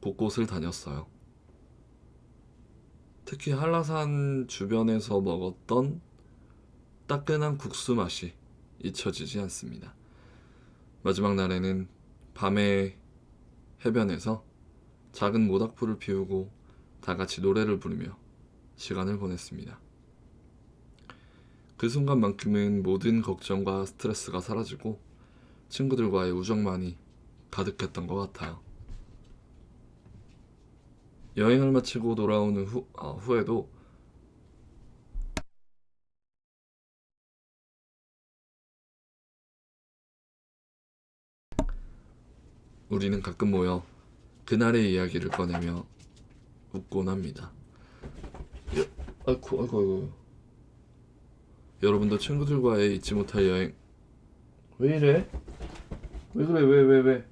곳곳을 다녔어요. 특히 한라산 주변에서 먹었던 따끈한 국수 맛이 잊혀지지 않습니다. 마지막 날에는 밤에 해변에서 작은 모닥불을 피우고 다 같이 노래를 부르며 시간을 보냈습니다. 그 순간만큼은 모든 걱정과 스트레스가 사라지고 친구들과의 우정만이 가득했던 것 같아요. 여행을 마치고 돌아오는 후에도 우리는 가끔 모여 그날의 이야기를 꺼내며 웃곤 합니다. 아이고. 여러분도 친구들과의 잊지 못할 여행. 왜 이래? 왜 그래? 왜?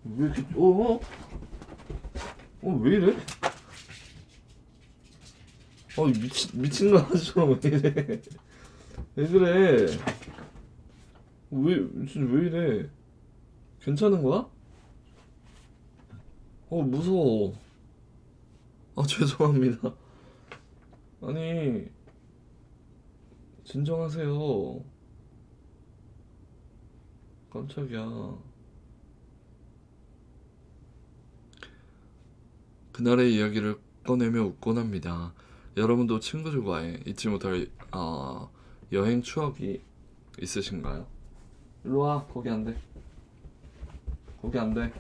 왜 이렇게 왜 이래? 미친 거 하죠? 왜 이래? 왜 그래? 왜 이래? 괜찮은 거야? 무서워. 죄송합니다. 아니, 진정하세요. 깜짝이야. 그날의 이야기를 꺼내며 웃곤 합니다. 여러분도 친구들과의 잊지 못할 여행 추억이 있으신가요? 일로 와. 거기 안 돼. 거기 안 돼.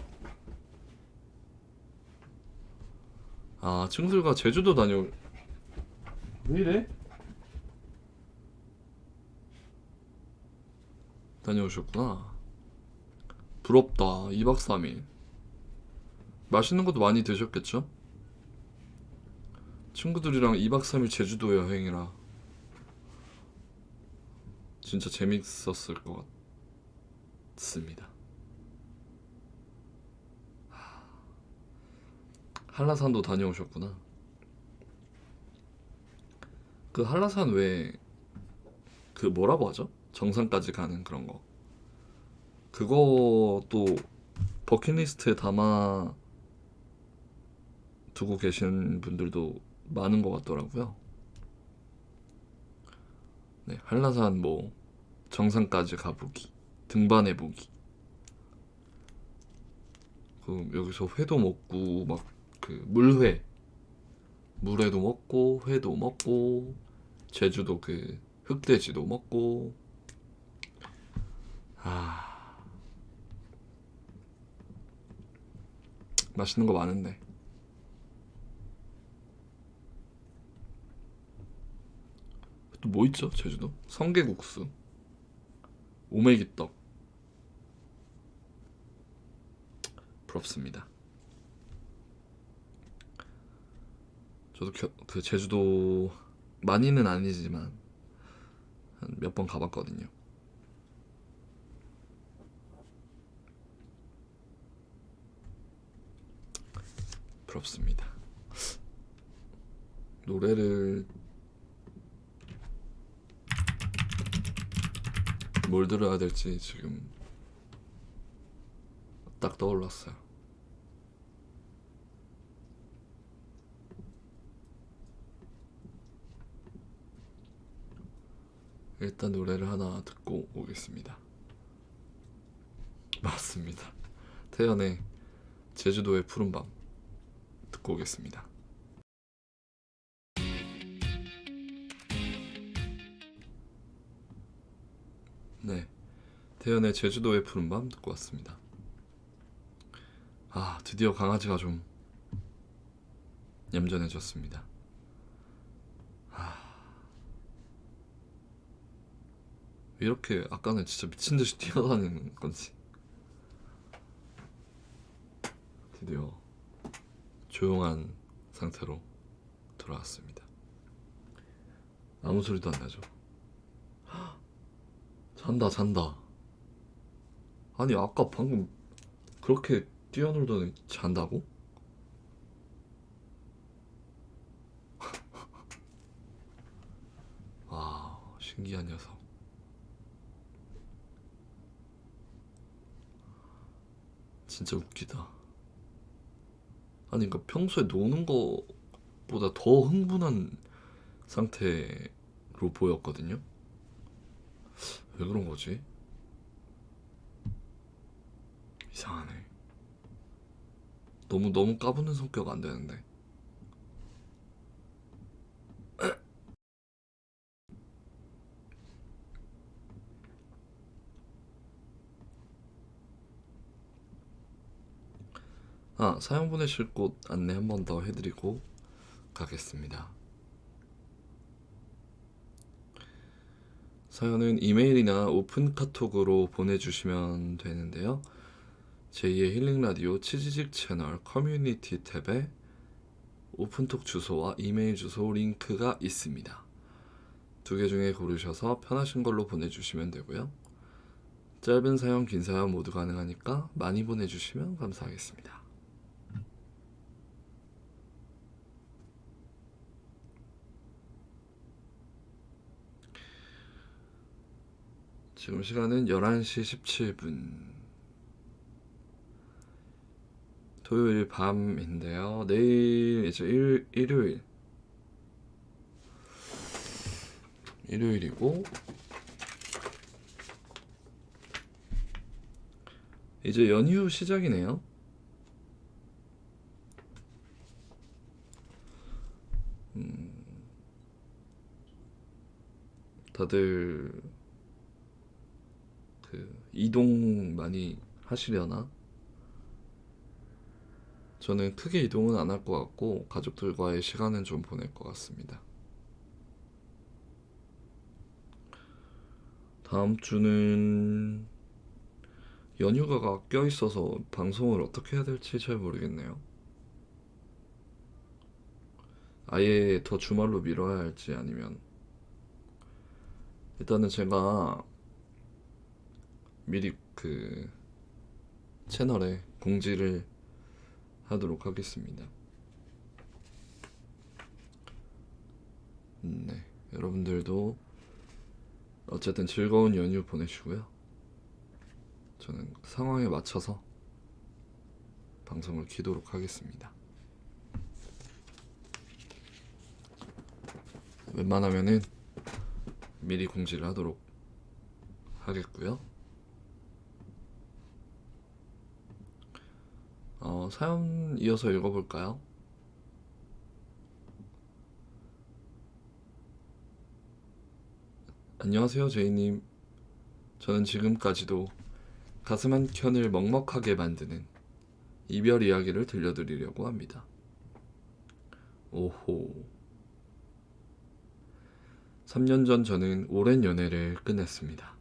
친구들과 제주도 왜 이래? 다녀오셨구나. 부럽다. 2박 3일. 맛있는 것도 많이 드셨겠죠? 친구들이랑 2박 3일 제주도 여행이라 진짜 재밌었을 것 같습니다. 한라산도 다녀오셨구나. 그 한라산 왜 그 뭐라고 하죠? 정상까지 가는 그런 거. 그것도 버킷리스트에 담아 두고 계신 분들도 많은 것 같더라고요. 네, 한라산 뭐 정상까지 가보기, 등반해보기. 그 여기서 회도 먹고 막 그 물회도 먹고 회도 먹고 제주도 그 흑돼지도 먹고. 맛있는 거 많은데. 또 뭐 있죠? 제주도? 성게국수, 오메기떡. 부럽습니다. 저도 그 제주도 많이는 아니지만 한 몇 번 가봤거든요. 부럽습니다. 노래를 뭘 들어야 될지 지금 딱 떠올랐어요. 일단 노래를 하나 듣고 오겠습니다. 맞습니다. 태연의 제주도의 푸른밤 듣고 오겠습니다. 네, 태연의 제주도의 푸른밤 듣고 왔습니다. 드디어 강아지가 좀 얌전해졌습니다. 왜 이렇게 아까는 진짜 미친듯이 뛰어다니는 건지. 드디어 조용한 상태로 돌아왔습니다. 아무 소리도 안 나죠. 잔다. 아니 아까 방금 그렇게 뛰어놀더니 잔다고? 신기한 녀석. 진짜 웃기다. 아니 그러니까 평소에 노는 거보다 더 흥분한 상태로 보였거든요. 왜 그런 거지? 이상하네. 너무 까부는 성격 안 되는데. 사연 보내실 곳 안내 한 번 더 해드리고 가겠습니다. 사연은 이메일이나 오픈 카톡으로 보내주시면 되는데요. 제2의 힐링 라디오 치지직 채널 커뮤니티 탭에 오픈톡 주소와 이메일 주소 링크가 있습니다. 두 개 중에 고르셔서 편하신 걸로 보내주시면 되고요. 짧은 사연, 긴 사연 모두 가능하니까 많이 보내주시면 감사하겠습니다. 지금 시간은 11시 17분. 토요일 밤인데요. 내일 이제 일요일이고 이제 연휴 시작이네요. 다들 이동 많이 하시려나? 저는 크게 이동은 안 할 것 같고 가족들과의 시간은 좀 보낼 것 같습니다. 다음 주는 연휴가 껴있어서 방송을 어떻게 해야 될지 잘 모르겠네요. 아예 더 주말로 미뤄야 할지 아니면 일단은 제가 미리 채널에 공지를 하도록 하겠습니다. 네, 여러분들도 어쨌든 즐거운 연휴 보내시고요. 저는 상황에 맞춰서 방송을 키도록 하겠습니다. 웬만하면은 미리 공지를 하도록 하겠고요. 사연 이어서 읽어볼까요? 안녕하세요, 제이님. 저는 지금까지도 가슴 한 켠을 먹먹하게 만드는 이별 이야기를 들려드리려고 합니다. 오호. 3년 전 저는 오랜 연애를 끝냈습니다.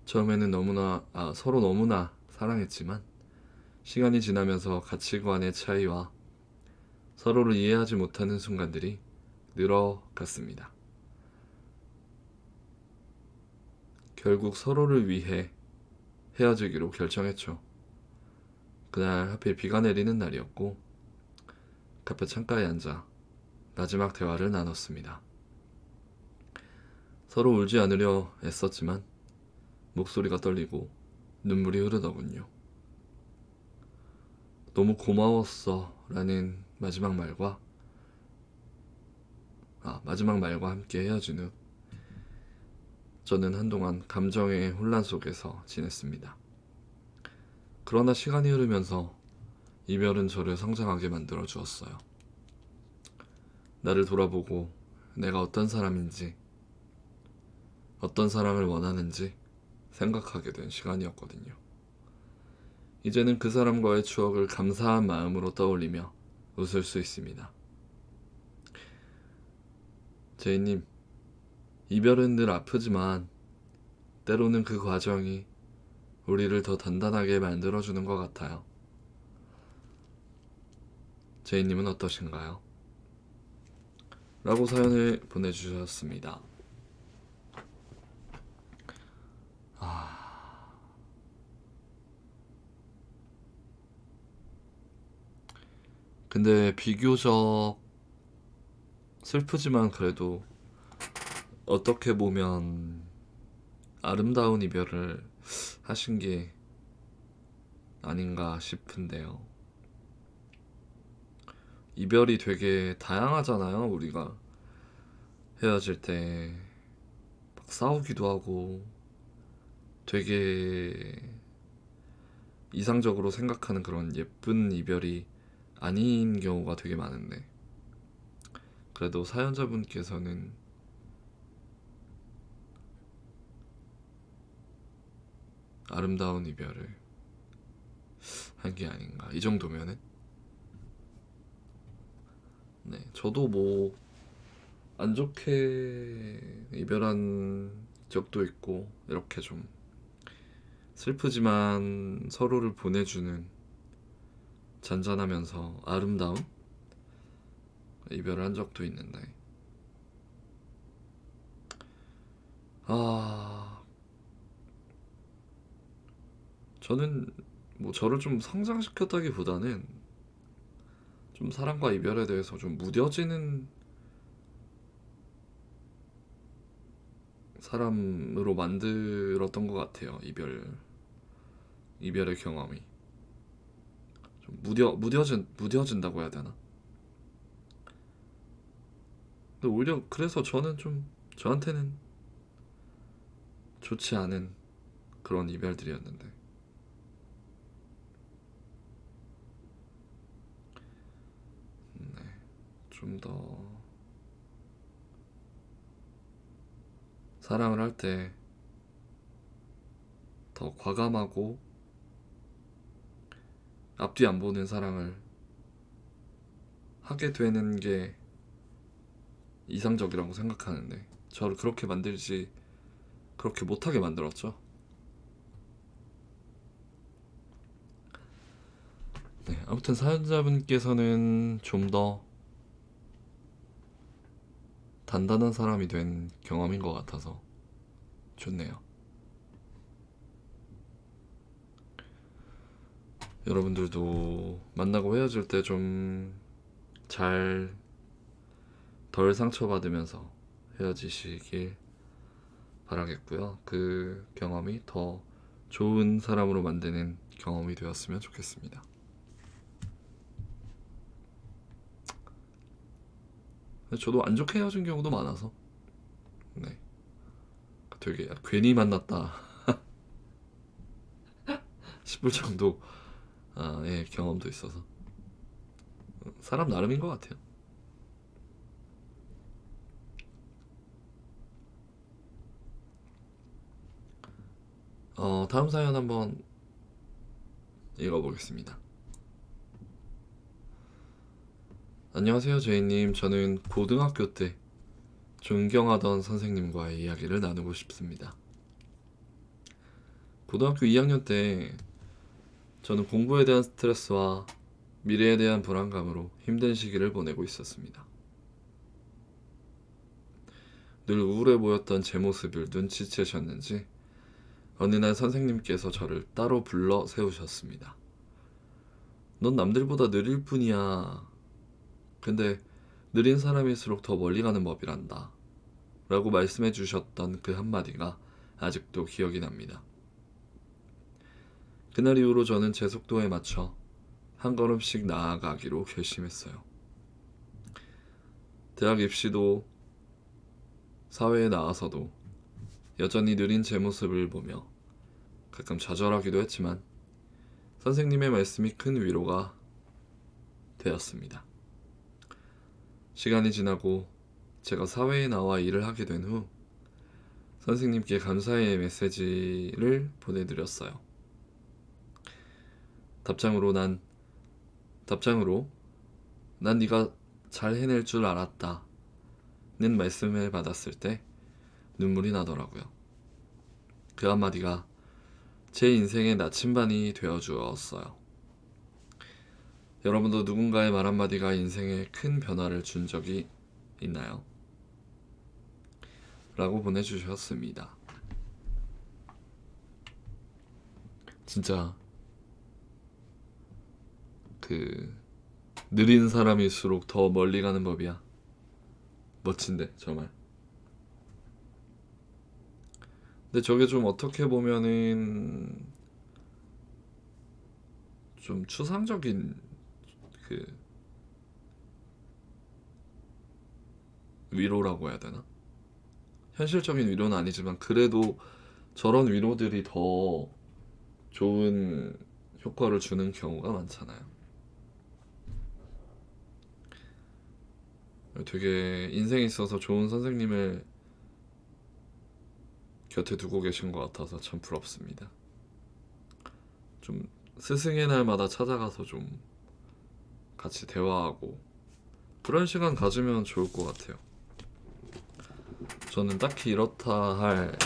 처음에는 서로 너무나 사랑했지만 시간이 지나면서 가치관의 차이와 서로를 이해하지 못하는 순간들이 늘어갔습니다. 결국 서로를 위해 헤어지기로 결정했죠. 그날 하필 비가 내리는 날이었고 카페 창가에 앉아 마지막 대화를 나눴습니다. 서로 울지 않으려 애썼지만 목소리가 떨리고 눈물이 흐르더군요. 너무 고마웠어 라는 마지막 말과 함께 헤어진 후 저는 한동안 감정의 혼란 속에서 지냈습니다. 그러나 시간이 흐르면서 이별은 저를 성장하게 만들어 주었어요. 나를 돌아보고 내가 어떤 사람인지, 어떤 사랑을 원하는지 생각하게 된 시간이었거든요. 이제는 그 사람과의 추억을 감사한 마음으로 떠올리며 웃을 수 있습니다. 제이님, 이별은 늘 아프지만 때로는 그 과정이 우리를 더 단단하게 만들어주는 것 같아요. 제이님은 어떠신가요? 라고 사연을 보내주셨습니다. 근데 비교적 슬프지만 그래도 어떻게 보면 아름다운 이별을 하신 게 아닌가 싶은데요. 이별이 되게 다양하잖아요. 우리가 헤어질 때 막 싸우기도 하고 되게 이상적으로 생각하는 그런 예쁜 이별이 아닌 경우가 되게 많은데 그래도 사연자분께서는 아름다운 이별을 한 게 아닌가. 이 정도면은 네, 저도 뭐 안 좋게 이별한 적도 있고 이렇게 좀 슬프지만 서로를 보내주는 잔잔하면서 아름다운 이별을 한 적도 있는데, 저는 뭐 저를 좀 성장시켰다기보다는 좀 사랑과 이별에 대해서 좀 무뎌지는 사람으로 만들었던 것 같아요. 이별의 경험이 좀 무뎌진다고 해야 되나? 근데 오히려 그래서 저는 좀 저한테는 좋지 않은 그런 이별들이었는데, 좀 더 사랑을 할 때 더 과감하고 앞뒤 안 보는 사랑을 하게 되는 게 이상적이라고 생각하는데, 저를 그렇게 못하게 만들었죠. 네, 아무튼 사연자분께서는 좀 더 단단한 사람이 된 경험인 것 같아서 좋네요. 여러분들도 만나고 헤어질 때 좀 잘 덜 상처받으면서 헤어지시길 바라겠고요. 그 경험이 더 좋은 사람으로 만드는 경험이 되었으면 좋겠습니다. 저도 안 좋게 헤어진 경우도 많아서, 네, 되게 괜히 만났다 싶을 정도 의 경험도 있어서 사람 나름인 것 같아요. 다음 사연 한번 읽어보겠습니다. 안녕하세요, 제이님. 저는 고등학교 때 존경하던 선생님과의 이야기를 나누고 싶습니다. 고등학교 2학년 때 저는 공부에 대한 스트레스와 미래에 대한 불안감으로 힘든 시기를 보내고 있었습니다. 늘 우울해 보였던 제 모습을 눈치채셨는지 어느 날 선생님께서 저를 따로 불러 세우셨습니다. 넌 남들보다 느릴 뿐이야. 근데 느린 사람일수록 더 멀리 가는 법이란다. 라고 말씀해 주셨던 그 한마디가 아직도 기억이 납니다. 그날 이후로 저는 제 속도에 맞춰 한 걸음씩 나아가기로 결심했어요. 대학 입시도 사회에 나와서도 여전히 느린 제 모습을 보며 가끔 좌절하기도 했지만 선생님의 말씀이 큰 위로가 되었습니다. 시간이 지나고 제가 사회에 나와 일을 하게 된 후 선생님께 감사의 메시지를 보내드렸어요. 답장으로 난 네가 잘 해낼 줄 알았다 는 말씀을 받았을 때 눈물이 나더라고요. 그 한마디가 제 인생의 나침반이 되어주었어요. 여러분도 누군가의 말 한마디가 인생에 큰 변화를 준 적이 있나요? 라고 보내주셨습니다. 진짜 느린 사람일수록 더 멀리 가는 법이야. 멋진데 정말. 근데 저게 좀 어떻게 보면은 좀 추상적인 위로라고 해야 되나? 현실적인 위로는 아니지만 그래도 저런 위로들이 더 좋은 효과를 주는 경우가 많잖아요. 되게 인생에 있어서 좋은 선생님을 곁에 두고 계신 것 같아서 참 부럽습니다. 좀 스승의 날마다 찾아가서 좀 같이 대화하고 그런 시간 가지면 좋을 것 같아요. 저는 딱히 이렇다 할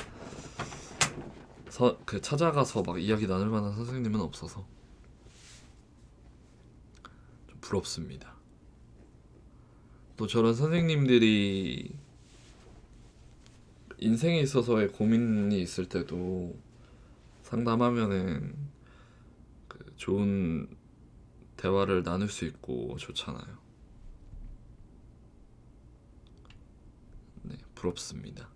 그 찾아가서 막 이야기 나눌 만한 선생님은 없어서 좀 부럽습니다. 또 저런 선생님들이 인생에 있어서의 고민이 있을 때도 상담하면은 그 좋은 대화를 나눌 수 있고 좋잖아요. 네, 부럽습니다.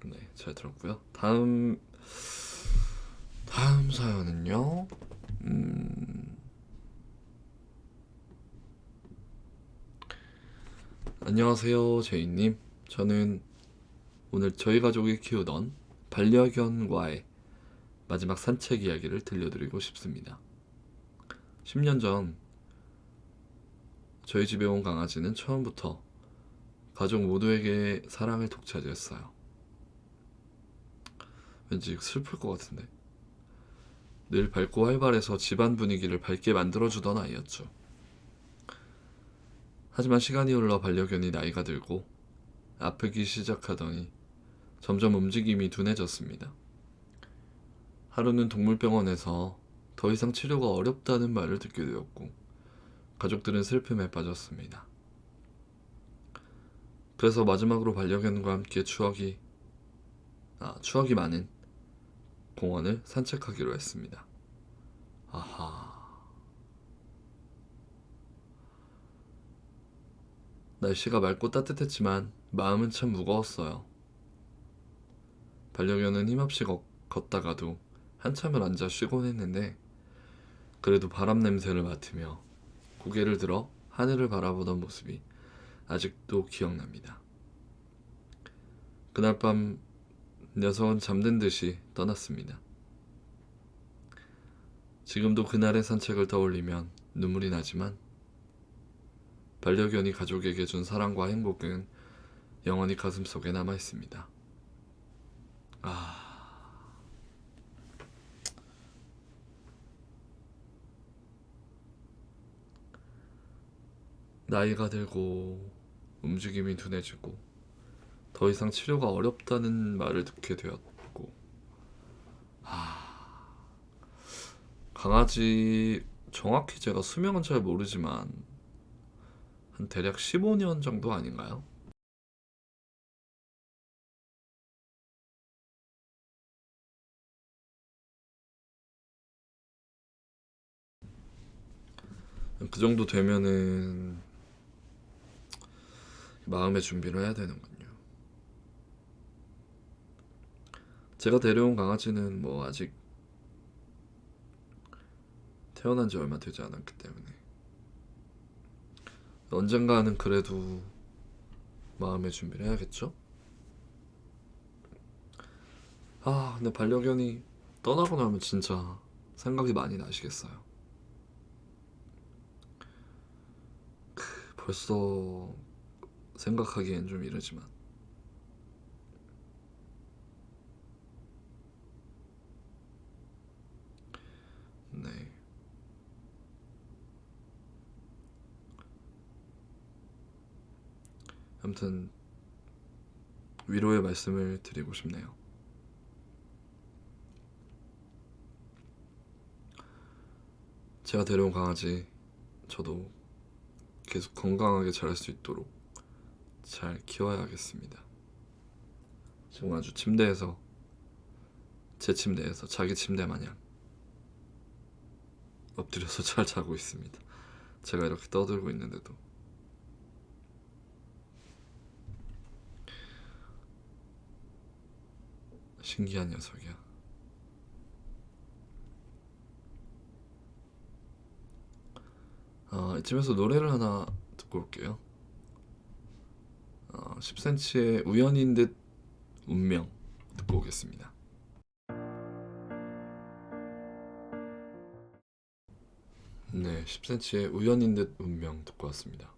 네, 잘 들었고요. 다음 사연은요. 안녕하세요, 제이님. 저는 오늘 저희 가족이 키우던 반려견과의 마지막 산책 이야기를 들려드리고 싶습니다. 10년 전 저희 집에 온 강아지는 처음부터 가족 모두에게 사랑을 독차지했어요. 왠지 슬플 것 같은데. 늘 밝고 활발해서 집안 분위기를 밝게 만들어주던 아이였죠. 하지만 시간이 흘러 반려견이 나이가 들고 아프기 시작하더니 점점 움직임이 둔해졌습니다. 하루는 동물병원에서 더 이상 치료가 어렵다는 말을 듣게 되었고 가족들은 슬픔에 빠졌습니다. 그래서 마지막으로 반려견과 함께 추억이 많은 공원을 산책하기로 했습니다. 아하. 날씨가 맑고 따뜻했지만 마음은 참 무거웠어요. 반려견은 힘없이 걷다가도 한참을 앉아 쉬곤 했는데 그래도 바람 냄새를 맡으며 고개를 들어 하늘을 바라보던 모습이 아직도 기억납니다. 그날 밤 녀석은 잠든 듯이 떠났습니다. 지금도 그날의 산책을 떠올리면 눈물이 나지만 반려견이 가족에게 준 사랑과 행복은 영원히 가슴속에 남아 있습니다. 나이가 들고 움직임이 둔해지고 더 이상 치료가 어렵다는 말을 듣게 되었고 강아지 정확히 제가 수명은 잘 모르지만 한 대략 15년 정도 아닌가요? 그 정도 되면은 마음의 준비를 해야 되는군요. 제가 데려온 강아지는 뭐 아직 태어난 지 얼마 되지 않았기 때문에 언젠가는 그래도 마음의 준비를 해야겠죠? 근데 반려견이 떠나고 나면 진짜 생각이 많이 나시겠어요. 벌써 생각하기엔 좀 이르지만 네. 아무튼 위로의 말씀을 드리고 싶네요. 제가 데려온 강아지 저도 계속 건강하게 자랄 수 있도록 잘 키워야겠습니다. 지금 아주 제 침대에서 자기 침대 마냥 엎드려서 잘 자고 있습니다. 제가 이렇게 떠들고 있는데도. 신기한 녀석이야. 이쯤에서 노래를 하나 듣고 올게요. 10cm의 우연인 듯 운명 듣고 오겠습니다. 네, 10cm의 우연인 듯 운명 듣고 왔습니다.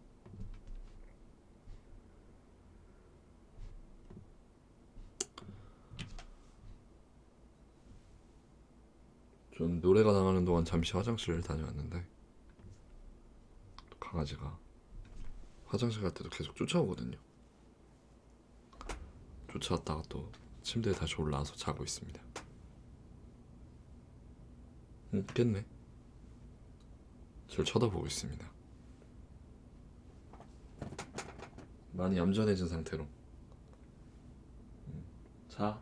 전 노래가 나가는 동안 잠시 화장실을 다녀왔는데 강아지가 화장실 갈 때도 계속 쫓아오거든요. 쫓아왔다가 또 침대에 다시 올라와서 자고 있습니다. 깼네. 절 쳐다보고 있습니다. 많이 얌전해진 상태로. 자,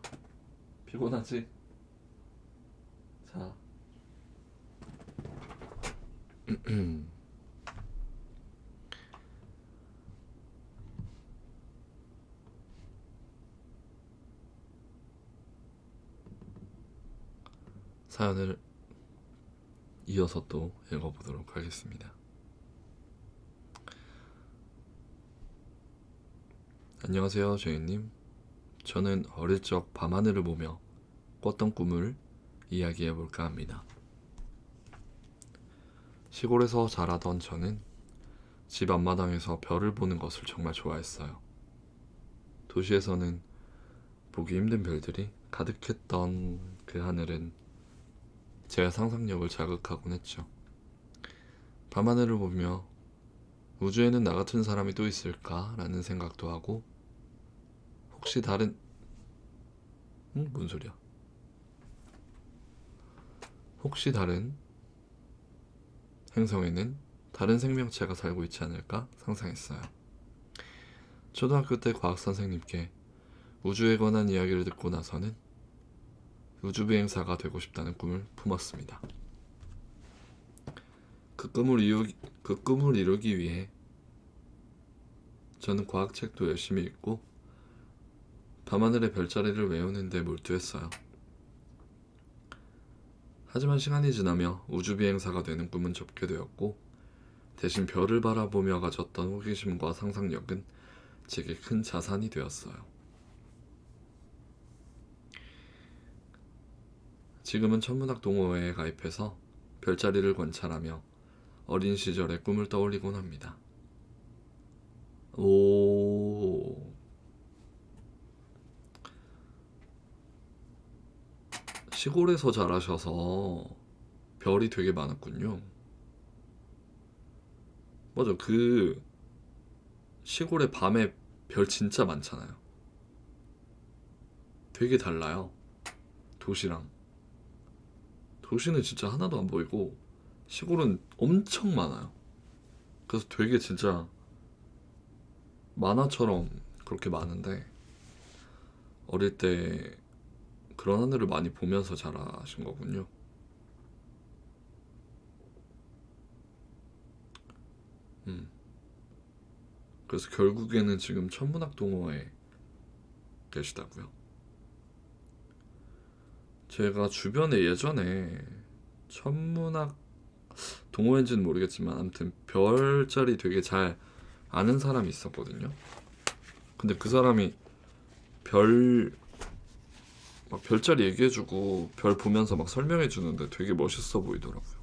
피곤하지? 자. 사연을 이어서 또 읽어보도록 하겠습니다. 안녕하세요, 제이님. 저는 어릴 적 밤하늘을 보며 꿨던 꿈을 이야기해볼까 합니다. 시골에서 자라던 저는 집 앞마당에서 별을 보는 것을 정말 좋아했어요. 도시에서는 보기 힘든 별들이 가득했던 그 하늘은 제 상상력을 자극하곤 했죠. 밤하늘을 보며 우주에는 나 같은 사람이 또 있을까라는 생각도 하고, 혹시 다른 뭔 소리야? 혹시 다른 행성에는 다른 생명체가 살고 있지 않을까 상상했어요. 초등학교 때 과학 선생님께 우주에 관한 이야기를 듣고 나서는 우주비행사가 되고 싶다는 꿈을 품었습니다. 그 꿈을 이루기 위해 저는 과학책도 열심히 읽고 밤하늘의 별자리를 외우는 데 몰두했어요. 하지만 시간이 지나며 우주비행사가 되는 꿈은 접게 되었고, 대신 별을 바라보며 가졌던 호기심과 상상력은 제게 큰 자산이 되었어요. 지금은 천문학 동호회에 가입해서 별자리를 관찰하며 어린 시절의 꿈을 떠올리곤 합니다. 오, 시골에서 자라셔서 별이 되게 많았군요. 맞아, 그 시골에 밤에 별 진짜 많잖아요. 되게 달라요, 도시랑. 도시는 진짜 하나도 안 보이고 시골은 엄청 많아요. 그래서 되게 진짜 만화처럼 그렇게 많은데, 어릴 때 그런 하늘을 많이 보면서 자라신 거군요. 음. 그래서 결국에는 지금 천문학 동호회에 계시다고요? 제가 주변에 예전에 천문학 동호회인지는 모르겠지만 아무튼 별자리 되게 잘 아는 사람이 있었거든요. 근데 그 사람이 별 막 별자리 얘기해주고 별 보면서 막 설명해주는데 되게 멋있어 보이더라고요.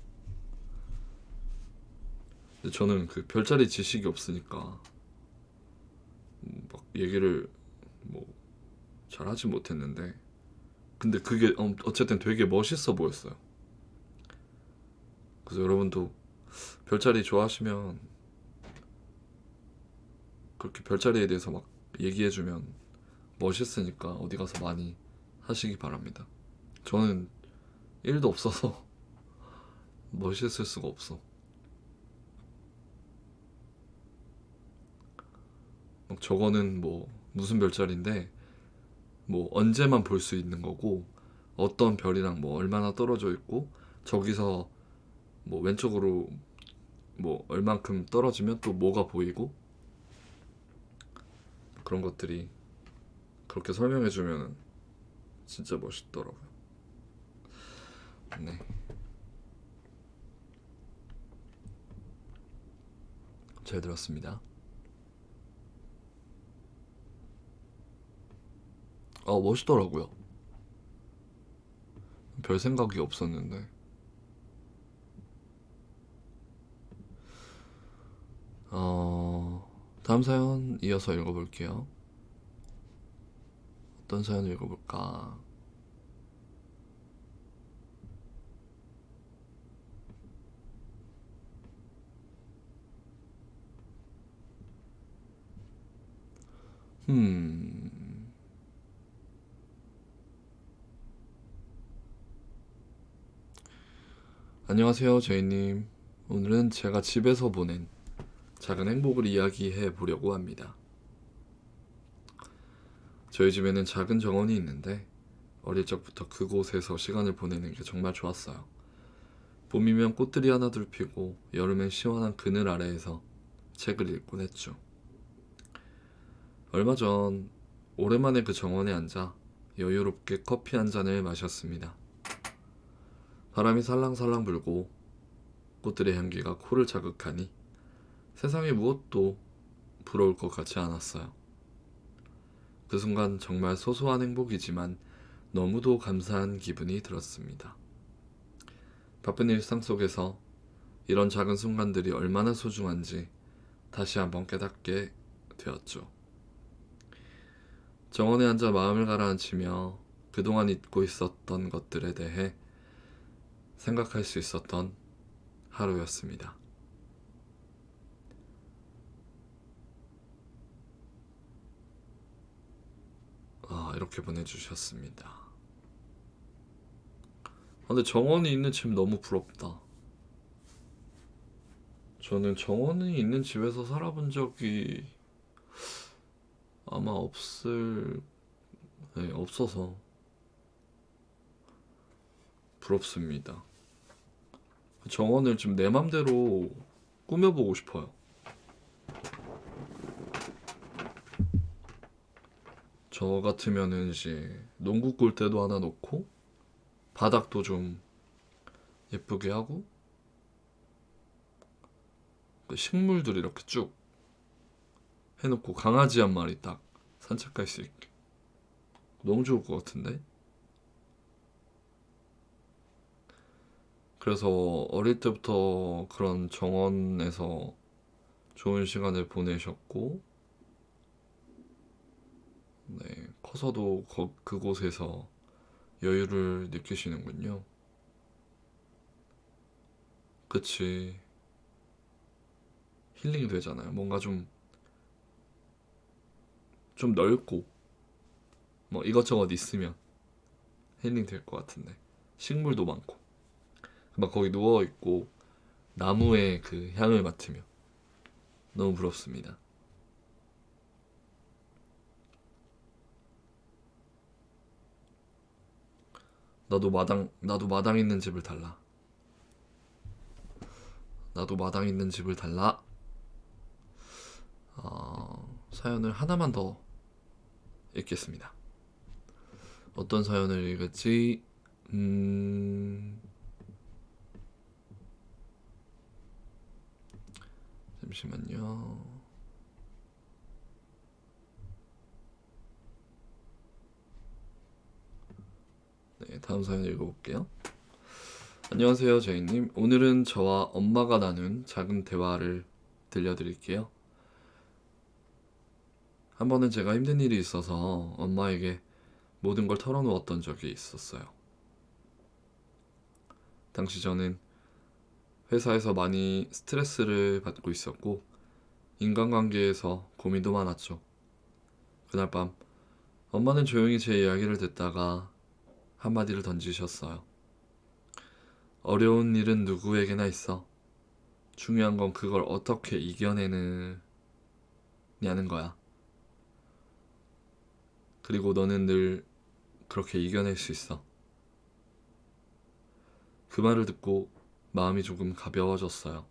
근데 저는 그 별자리 지식이 없으니까 막 얘기를 뭐 잘하지 못했는데, 근데 그게 어쨌든 되게 멋있어 보였어요. 그래서 여러분도 별자리 좋아하시면 그렇게 별자리에 대해서 막 얘기해주면 멋있으니까 어디 가서 많이 하시기 바랍니다. 저는 1도 없어서 멋있을 수가 없어. 막 저거는 뭐 무슨 별자리인데 뭐 언제만 볼 수 있는 거고, 어떤 별이랑 뭐 얼마나 떨어져 있고, 저기서 뭐 왼쪽으로 뭐 얼만큼 떨어지면 또 뭐가 보이고, 그런 것들이 그렇게 설명해주면 진짜 멋있더라고요. 네, 잘 들었습니다. 멋있더라고요. 별 생각이 없었는데. 다음 사연 이어서 읽어볼게요. 어떤 사연을 읽어볼까? 음, 안녕하세요, 제이님. 오늘은 제가 집에서 보낸 작은 행복을 이야기해 보려고 합니다. 저희 집에는 작은 정원이 있는데 어릴 적부터 그곳에서 시간을 보내는 게 정말 좋았어요. 봄이면 꽃들이 하나둘 피고 여름엔 시원한 그늘 아래에서 책을 읽곤 했죠. 얼마 전 오랜만에 그 정원에 앉아 여유롭게 커피 한 잔을 마셨습니다. 바람이 살랑살랑 불고 꽃들의 향기가 코를 자극하니 세상에 무엇도 부러울 것 같지 않았어요. 그 순간 정말 소소한 행복이지만 너무도 감사한 기분이 들었습니다. 바쁜 일상 속에서 이런 작은 순간들이 얼마나 소중한지 다시 한번 깨닫게 되었죠. 정원에 앉아 마음을 가라앉히며 그동안 잊고 있었던 것들에 대해 생각할 수 있었던 하루였습니다. 이렇게 보내주셨습니다. 근데 정원이 있는 집 너무 부럽다. 저는 정원이 있는 집에서 살아본 적이 아마 없어서 부럽습니다. 정원을 좀 내 맘대로 꾸며보고 싶어요. 저 같으면은 이제 농구 골대도 하나 놓고 바닥도 좀 예쁘게 하고 그 식물들 이렇게 쭉 해놓고 강아지 한 마리 딱 산책할 수 있게. 너무 좋을 것 같은데? 그래서 어릴 때부터 그런 정원에서 좋은 시간을 보내셨고, 네, 커서도 그곳에서 여유를 느끼시는군요. 그치. 힐링이 되잖아요. 뭔가 좀 넓고, 뭐 이것저것 있으면 힐링 될 것 같은데. 식물도 많고. 막 거기 누워있고, 나무의 그 향을 맡으며. 너무 부럽습니다. 나도 마당 있는 집을 달라. 나도 마당 있는 집을 달라. 사연을 하나만 더 읽겠습니다. 어떤 사연을 읽을지, 잠시만요. 네, 다음 사연 읽어볼게요. 안녕하세요, 제이님. 오늘은 저와 엄마가 나눈 작은 대화를 들려드릴게요. 한 번은 제가 힘든 일이 있어서 엄마에게 모든 걸 털어놓았던 적이 있었어요. 당시 저는 회사에서 많이 스트레스를 받고 있었고, 인간관계에서 고민도 많았죠. 그날 밤, 엄마는 조용히 제 이야기를 듣다가 한마디를 던지셨어요. 어려운 일은 누구에게나 있어. 중요한 건 그걸 어떻게 이겨내느냐는 거야. 그리고 너는 늘 그렇게 이겨낼 수 있어. 그 말을 듣고 마음이 조금 가벼워졌어요.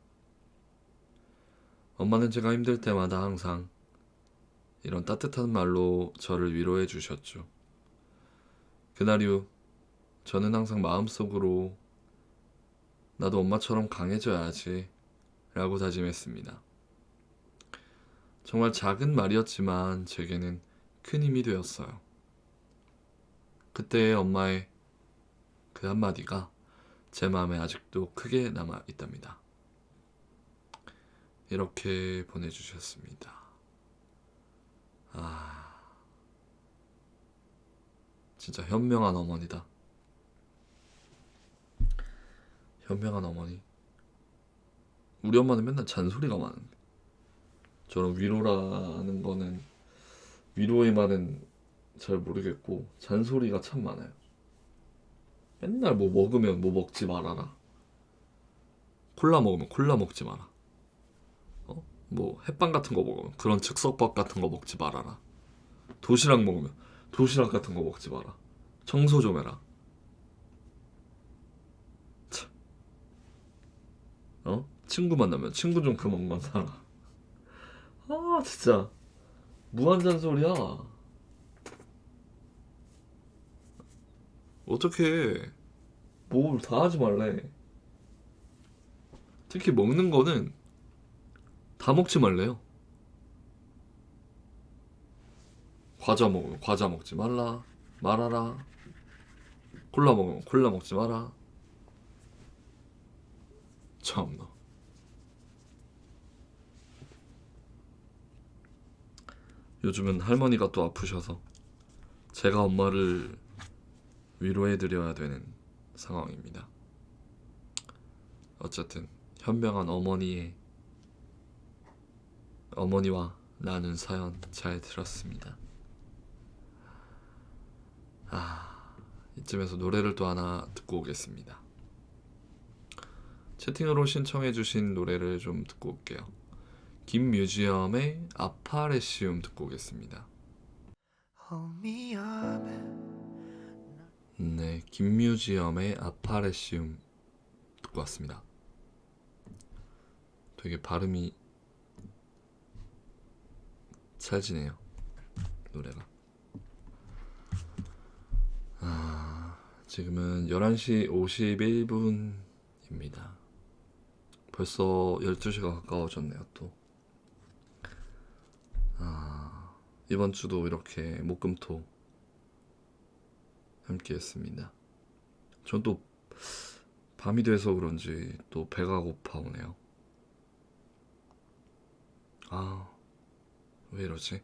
엄마는 제가 힘들 때마다 항상 이런 따뜻한 말로 저를 위로해 주셨죠. 그날 이후 저는 항상 마음속으로 나도 엄마처럼 강해져야지 라고 다짐했습니다. 정말 작은 말이었지만 제게는 큰 힘이 되었어요. 그때의 엄마의 그 한마디가 제 마음에 아직도 크게 남아 있답니다. 이렇게 보내주셨습니다. 진짜 현명한 어머니다. 현명한 어머니. 우리 엄마는 맨날 잔소리가 많은데 저는 위로라는 거는 위로의 말은 잘 모르겠고 잔소리가 참 많아요. 맨날 뭐 먹으면 뭐 먹지 말아라. 콜라 먹으면 콜라 먹지 마라. 뭐 햇반 같은 거 먹으면 그런 즉석밥 같은 거 먹지 말아라. 도시락 먹으면 도시락 같은 거 먹지 마라. 청소 좀 해라. 참. 친구 만나면 친구 좀 그만 만나라. 아 진짜 무한 잔소리야. 어떻게 뭘 다 하지 말래. 특히 먹는 거는 다 먹지 말래요. 과자 먹으면 과자 먹지 말아라. 콜라 먹으면 콜라 먹지 마라. 참나. 요즘은 할머니가 또 아프셔서 제가 엄마를 위로해드려야 되는 상황입니다. 어쨌든 현명한 어머니와 나눈 사연 잘 들었습니다. 이쯤에서 노래를 또 하나 듣고 오겠습니다. 채팅으로 신청해주신 노래를 좀 듣고 올게요. 김뮤지엄의 아파레시움 듣고 오겠습니다. 네, 김뮤지엄의 아파레시움 듣고 왔습니다. 되게 발음이 찰지네요, 노래가. 지금은 11시 51분입니다. 벌써 12시가 가까워졌네요, 또. 이번 주도 이렇게 목금토 함께 했습니다. 전 또 밤이 돼서 그런지 또 배가 고파오네요. 왜 이러지?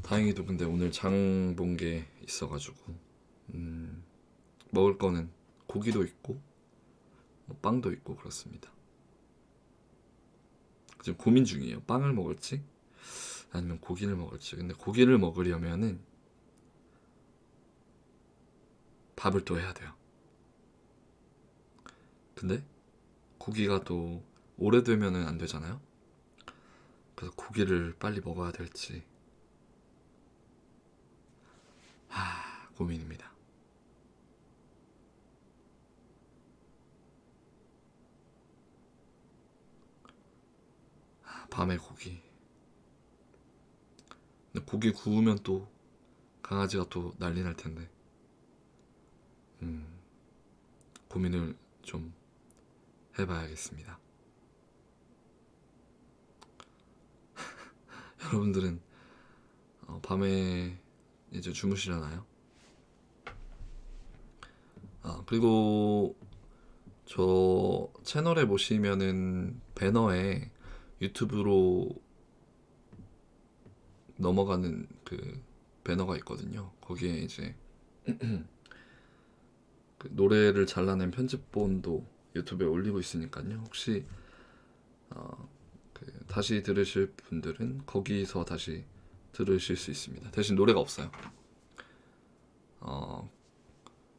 다행히도 근데 오늘 장 본 게 있어가지고 먹을 거는 고기도 있고 뭐 빵도 있고 그렇습니다. 지금 고민 중이에요. 빵을 먹을지 아니면 고기를 먹을지. 근데 고기를 먹으려면은 밥을 또 해야 돼요. 근데 고기가 또 오래되면은 안 되잖아요. 그래서 고기를 빨리 먹어야 될지 고민입니다. 밤에 고기. 근데 고기 구우면 또 강아지가 또 난리 날 텐데. 고민을 좀 해봐야겠습니다. 여러분들은 밤에 이제 주무시려나요? 그리고 저 채널에 보시면은 배너에 유튜브로 넘어가는 그 배너가 있거든요. 거기에 이제 그 노래를 잘라낸 편집본도 유튜브에 올리고 있으니까요. 혹시 다시 들으실 분들은 거기서 다시 들으실 수 있습니다. 대신 노래가 없어요.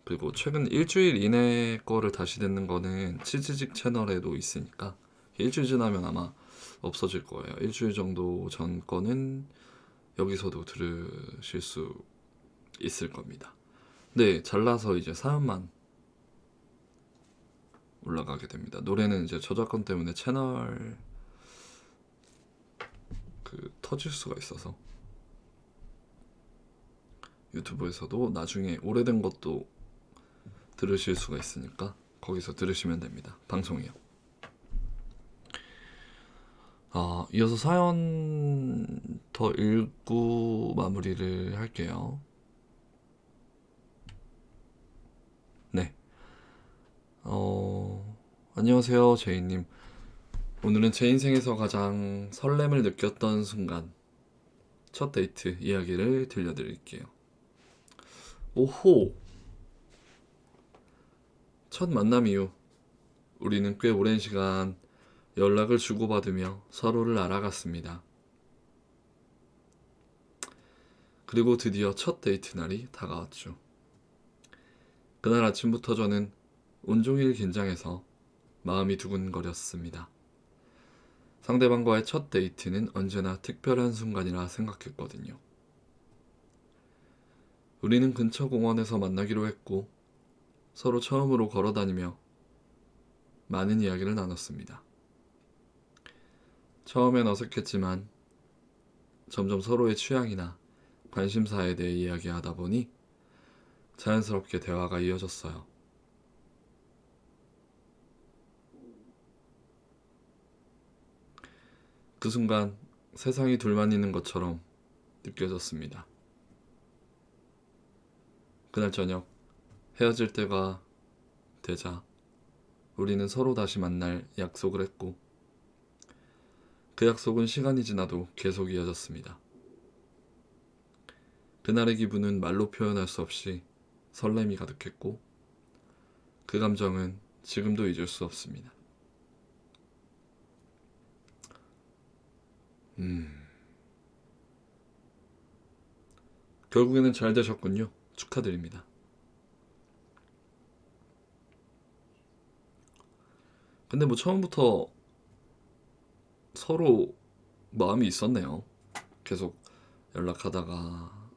그리고 최근 일주일 이내 거를 다시 듣는 거는 치즈직 채널에도 있으니까 일주일 지나면 아마 없어질 거예요. 일주일 정도 전 거는 여기서도 들으실 수 있을 겁니다. 네, 잘라서 이제 사연만 올라가게 됩니다. 노래는 이제 저작권 때문에 채널 터질 수가 있어서 유튜브에서도 나중에 오래된 것도 들으실 수가 있으니까 거기서 들으시면 됩니다. 방송이요. 이어서 사연 더 읽고 마무리를 할게요. 네. 안녕하세요, 제이님. 오늘은 제 인생에서 가장 설렘을 느꼈던 순간, 첫 데이트 이야기를 들려드릴게요. 오호! 첫 만남 이후 우리는 꽤 오랜 시간 연락을 주고받으며 서로를 알아갔습니다. 그리고 드디어 첫 데이트 날이 다가왔죠. 그날 아침부터 저는 온종일 긴장해서 마음이 두근거렸습니다. 상대방과의 첫 데이트는 언제나 특별한 순간이라 생각했거든요. 우리는 근처 공원에서 만나기로 했고 서로 처음으로 걸어다니며 많은 이야기를 나눴습니다. 처음엔 어색했지만 점점 서로의 취향이나 관심사에 대해 이야기하다 보니 자연스럽게 대화가 이어졌어요. 그 순간 세상이 둘만 있는 것처럼 느껴졌습니다. 그날 저녁 헤어질 때가 되자 우리는 서로 다시 만날 약속을 했고 그 약속은 시간이 지나도 계속 이어졌습니다. 그날의 기분은 말로 표현할 수 없이 설렘이 가득했고 그 감정은 지금도 잊을 수 없습니다. 결국에는 잘 되셨군요. 축하드립니다. 근데 뭐 처음부터 서로 마음이 있었네요. 계속 연락하다가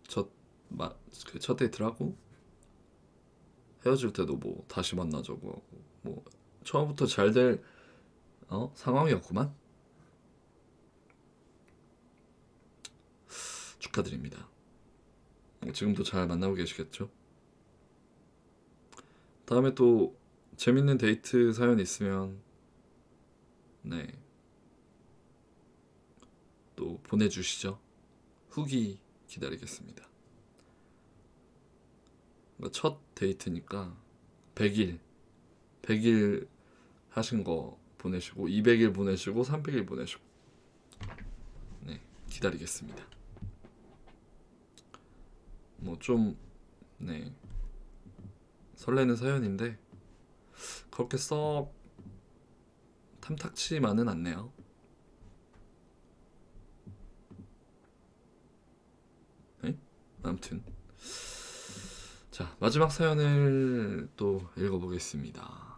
첫 데이트를 하고 헤어질 때도 뭐 다시 만나자고 하고 뭐 처음부터 잘 될 상황이었구만. 축하드립니다. 지금도 잘 만나고 계시겠죠? 다음에 또 재밌는 데이트 사연 있으면 또 보내주시죠. 후기 기다리겠습니다. 첫 데이트니까 100일 하신 거 보내시고 200일 보내시고 300일 보내시고 기다리겠습니다. 뭐 좀 설레는 사연인데 그렇게 썩 탐탁치만은 않네요. 아무튼 자, 마지막 사연을 또 읽어보겠습니다.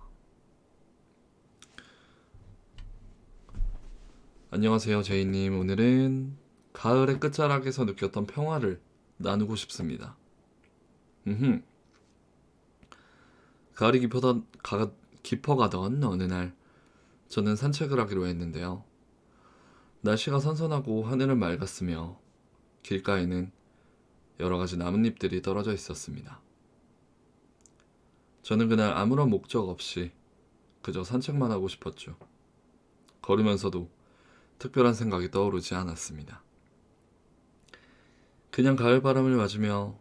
안녕하세요, 제이님. 오늘은 가을의 끝자락에서 느꼈던 평화를 나누고 싶습니다. 가을이 깊어가던 어느 날 저는 산책을 하기로 했는데요. 날씨가 선선하고 하늘은 맑았으며 길가에는 여러 가지 나뭇잎들이 떨어져 있었습니다. 저는 그날 아무런 목적 없이 그저 산책만 하고 싶었죠. 걸으면서도 특별한 생각이 떠오르지 않았습니다. 그냥 가을 바람을 맞으며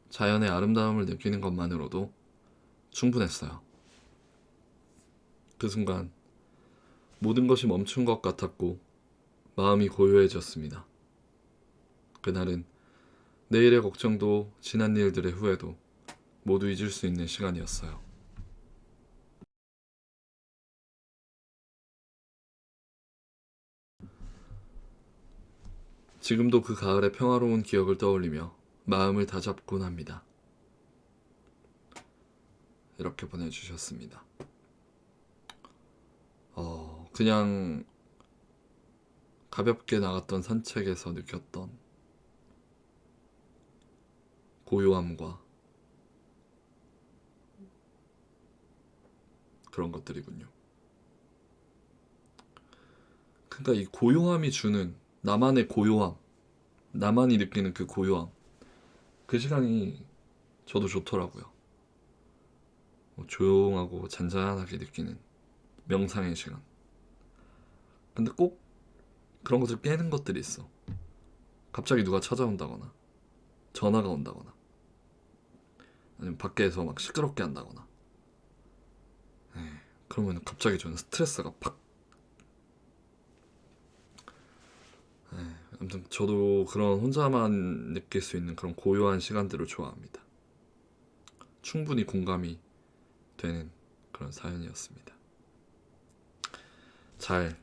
자연의 아름다움을 느끼는 것만으로도 충분했어요. 그 순간 모든 것이 멈춘 것 같았고 마음이 고요해졌습니다. 그날은 내일의 걱정도 지난 일들의 후회도 모두 잊을 수 있는 시간이었어요. 지금도 그 가을의 평화로운 기억을 떠올리며 마음을 다잡곤 합니다. 이렇게 보내주셨습니다. 그냥 가볍게 나갔던 산책에서 느꼈던 고요함과 그런 것들이군요. 그러니까 이 고요함이 주는 나만의 고요함, 나만이 느끼는 그 고요함, 그 시간이 저도 좋더라고요. 조용하고 잔잔하게 느끼는 명상의 시간. 근데 꼭 그런 것을 깨는 것들이 있어. 갑자기 누가 찾아온다거나 전화가 온다거나 아니면 밖에서 막 시끄럽게 한다거나 그러면 갑자기 저는 스트레스가 팍. 아무튼 저도 그런 혼자만 느낄 수 있는 그런 고요한 시간들을 좋아합니다. 충분히 공감이 되는 그런 사연이었습니다. 잘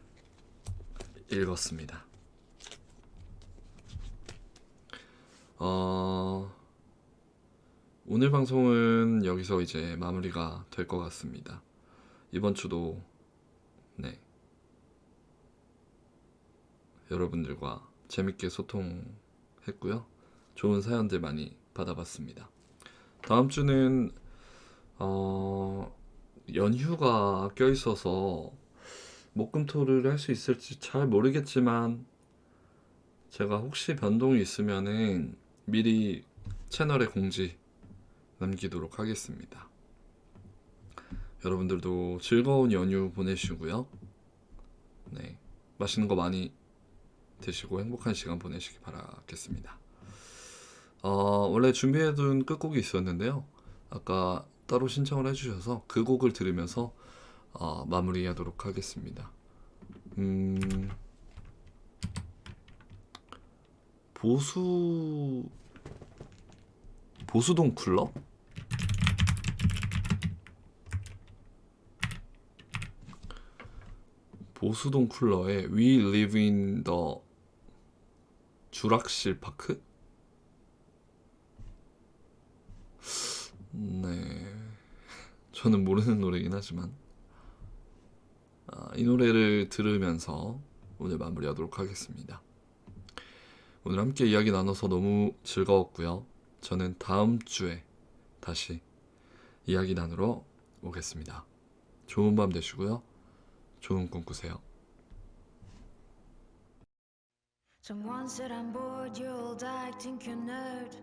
읽었습니다. 오늘 방송은 여기서 이제 마무리가 될 것 같습니다. 이번 주도 네, 여러분들과 재밌게 소통했고요. 좋은 사연들 많이 받아봤습니다. 다음 주는 연휴가 껴있어서 목금토를 할 수 있을지 잘 모르겠지만 제가 혹시 변동이 있으면은 미리 채널에 공지 남기도록 하겠습니다. 여러분들도 즐거운 연휴 보내시고요. 네, 맛있는 거 많이 드시고 행복한 시간 보내시기 바라겠습니다. 원래 준비해둔 끝곡이 있었는데요. 아까 따로 신청을 해주셔서 그 곡을 들으면서 마무리하도록 하겠습니다. 보수동 쿨러? 보수동 쿨러의 We Live in the 주락실 파크? 네, 저는 모르는 노래긴 하지만 이 노래를 들으면서 오늘 마무리하도록 하겠습니다. 오늘 함께 이야기 나눠서 너무 즐거웠고요. 저는 다음 주에 다시 이야기 나누러 오겠습니다. 좋은 밤 되시고요. 좋은 꿈 꾸세요. Someone said I'm bored, you're old acting, you're nerd.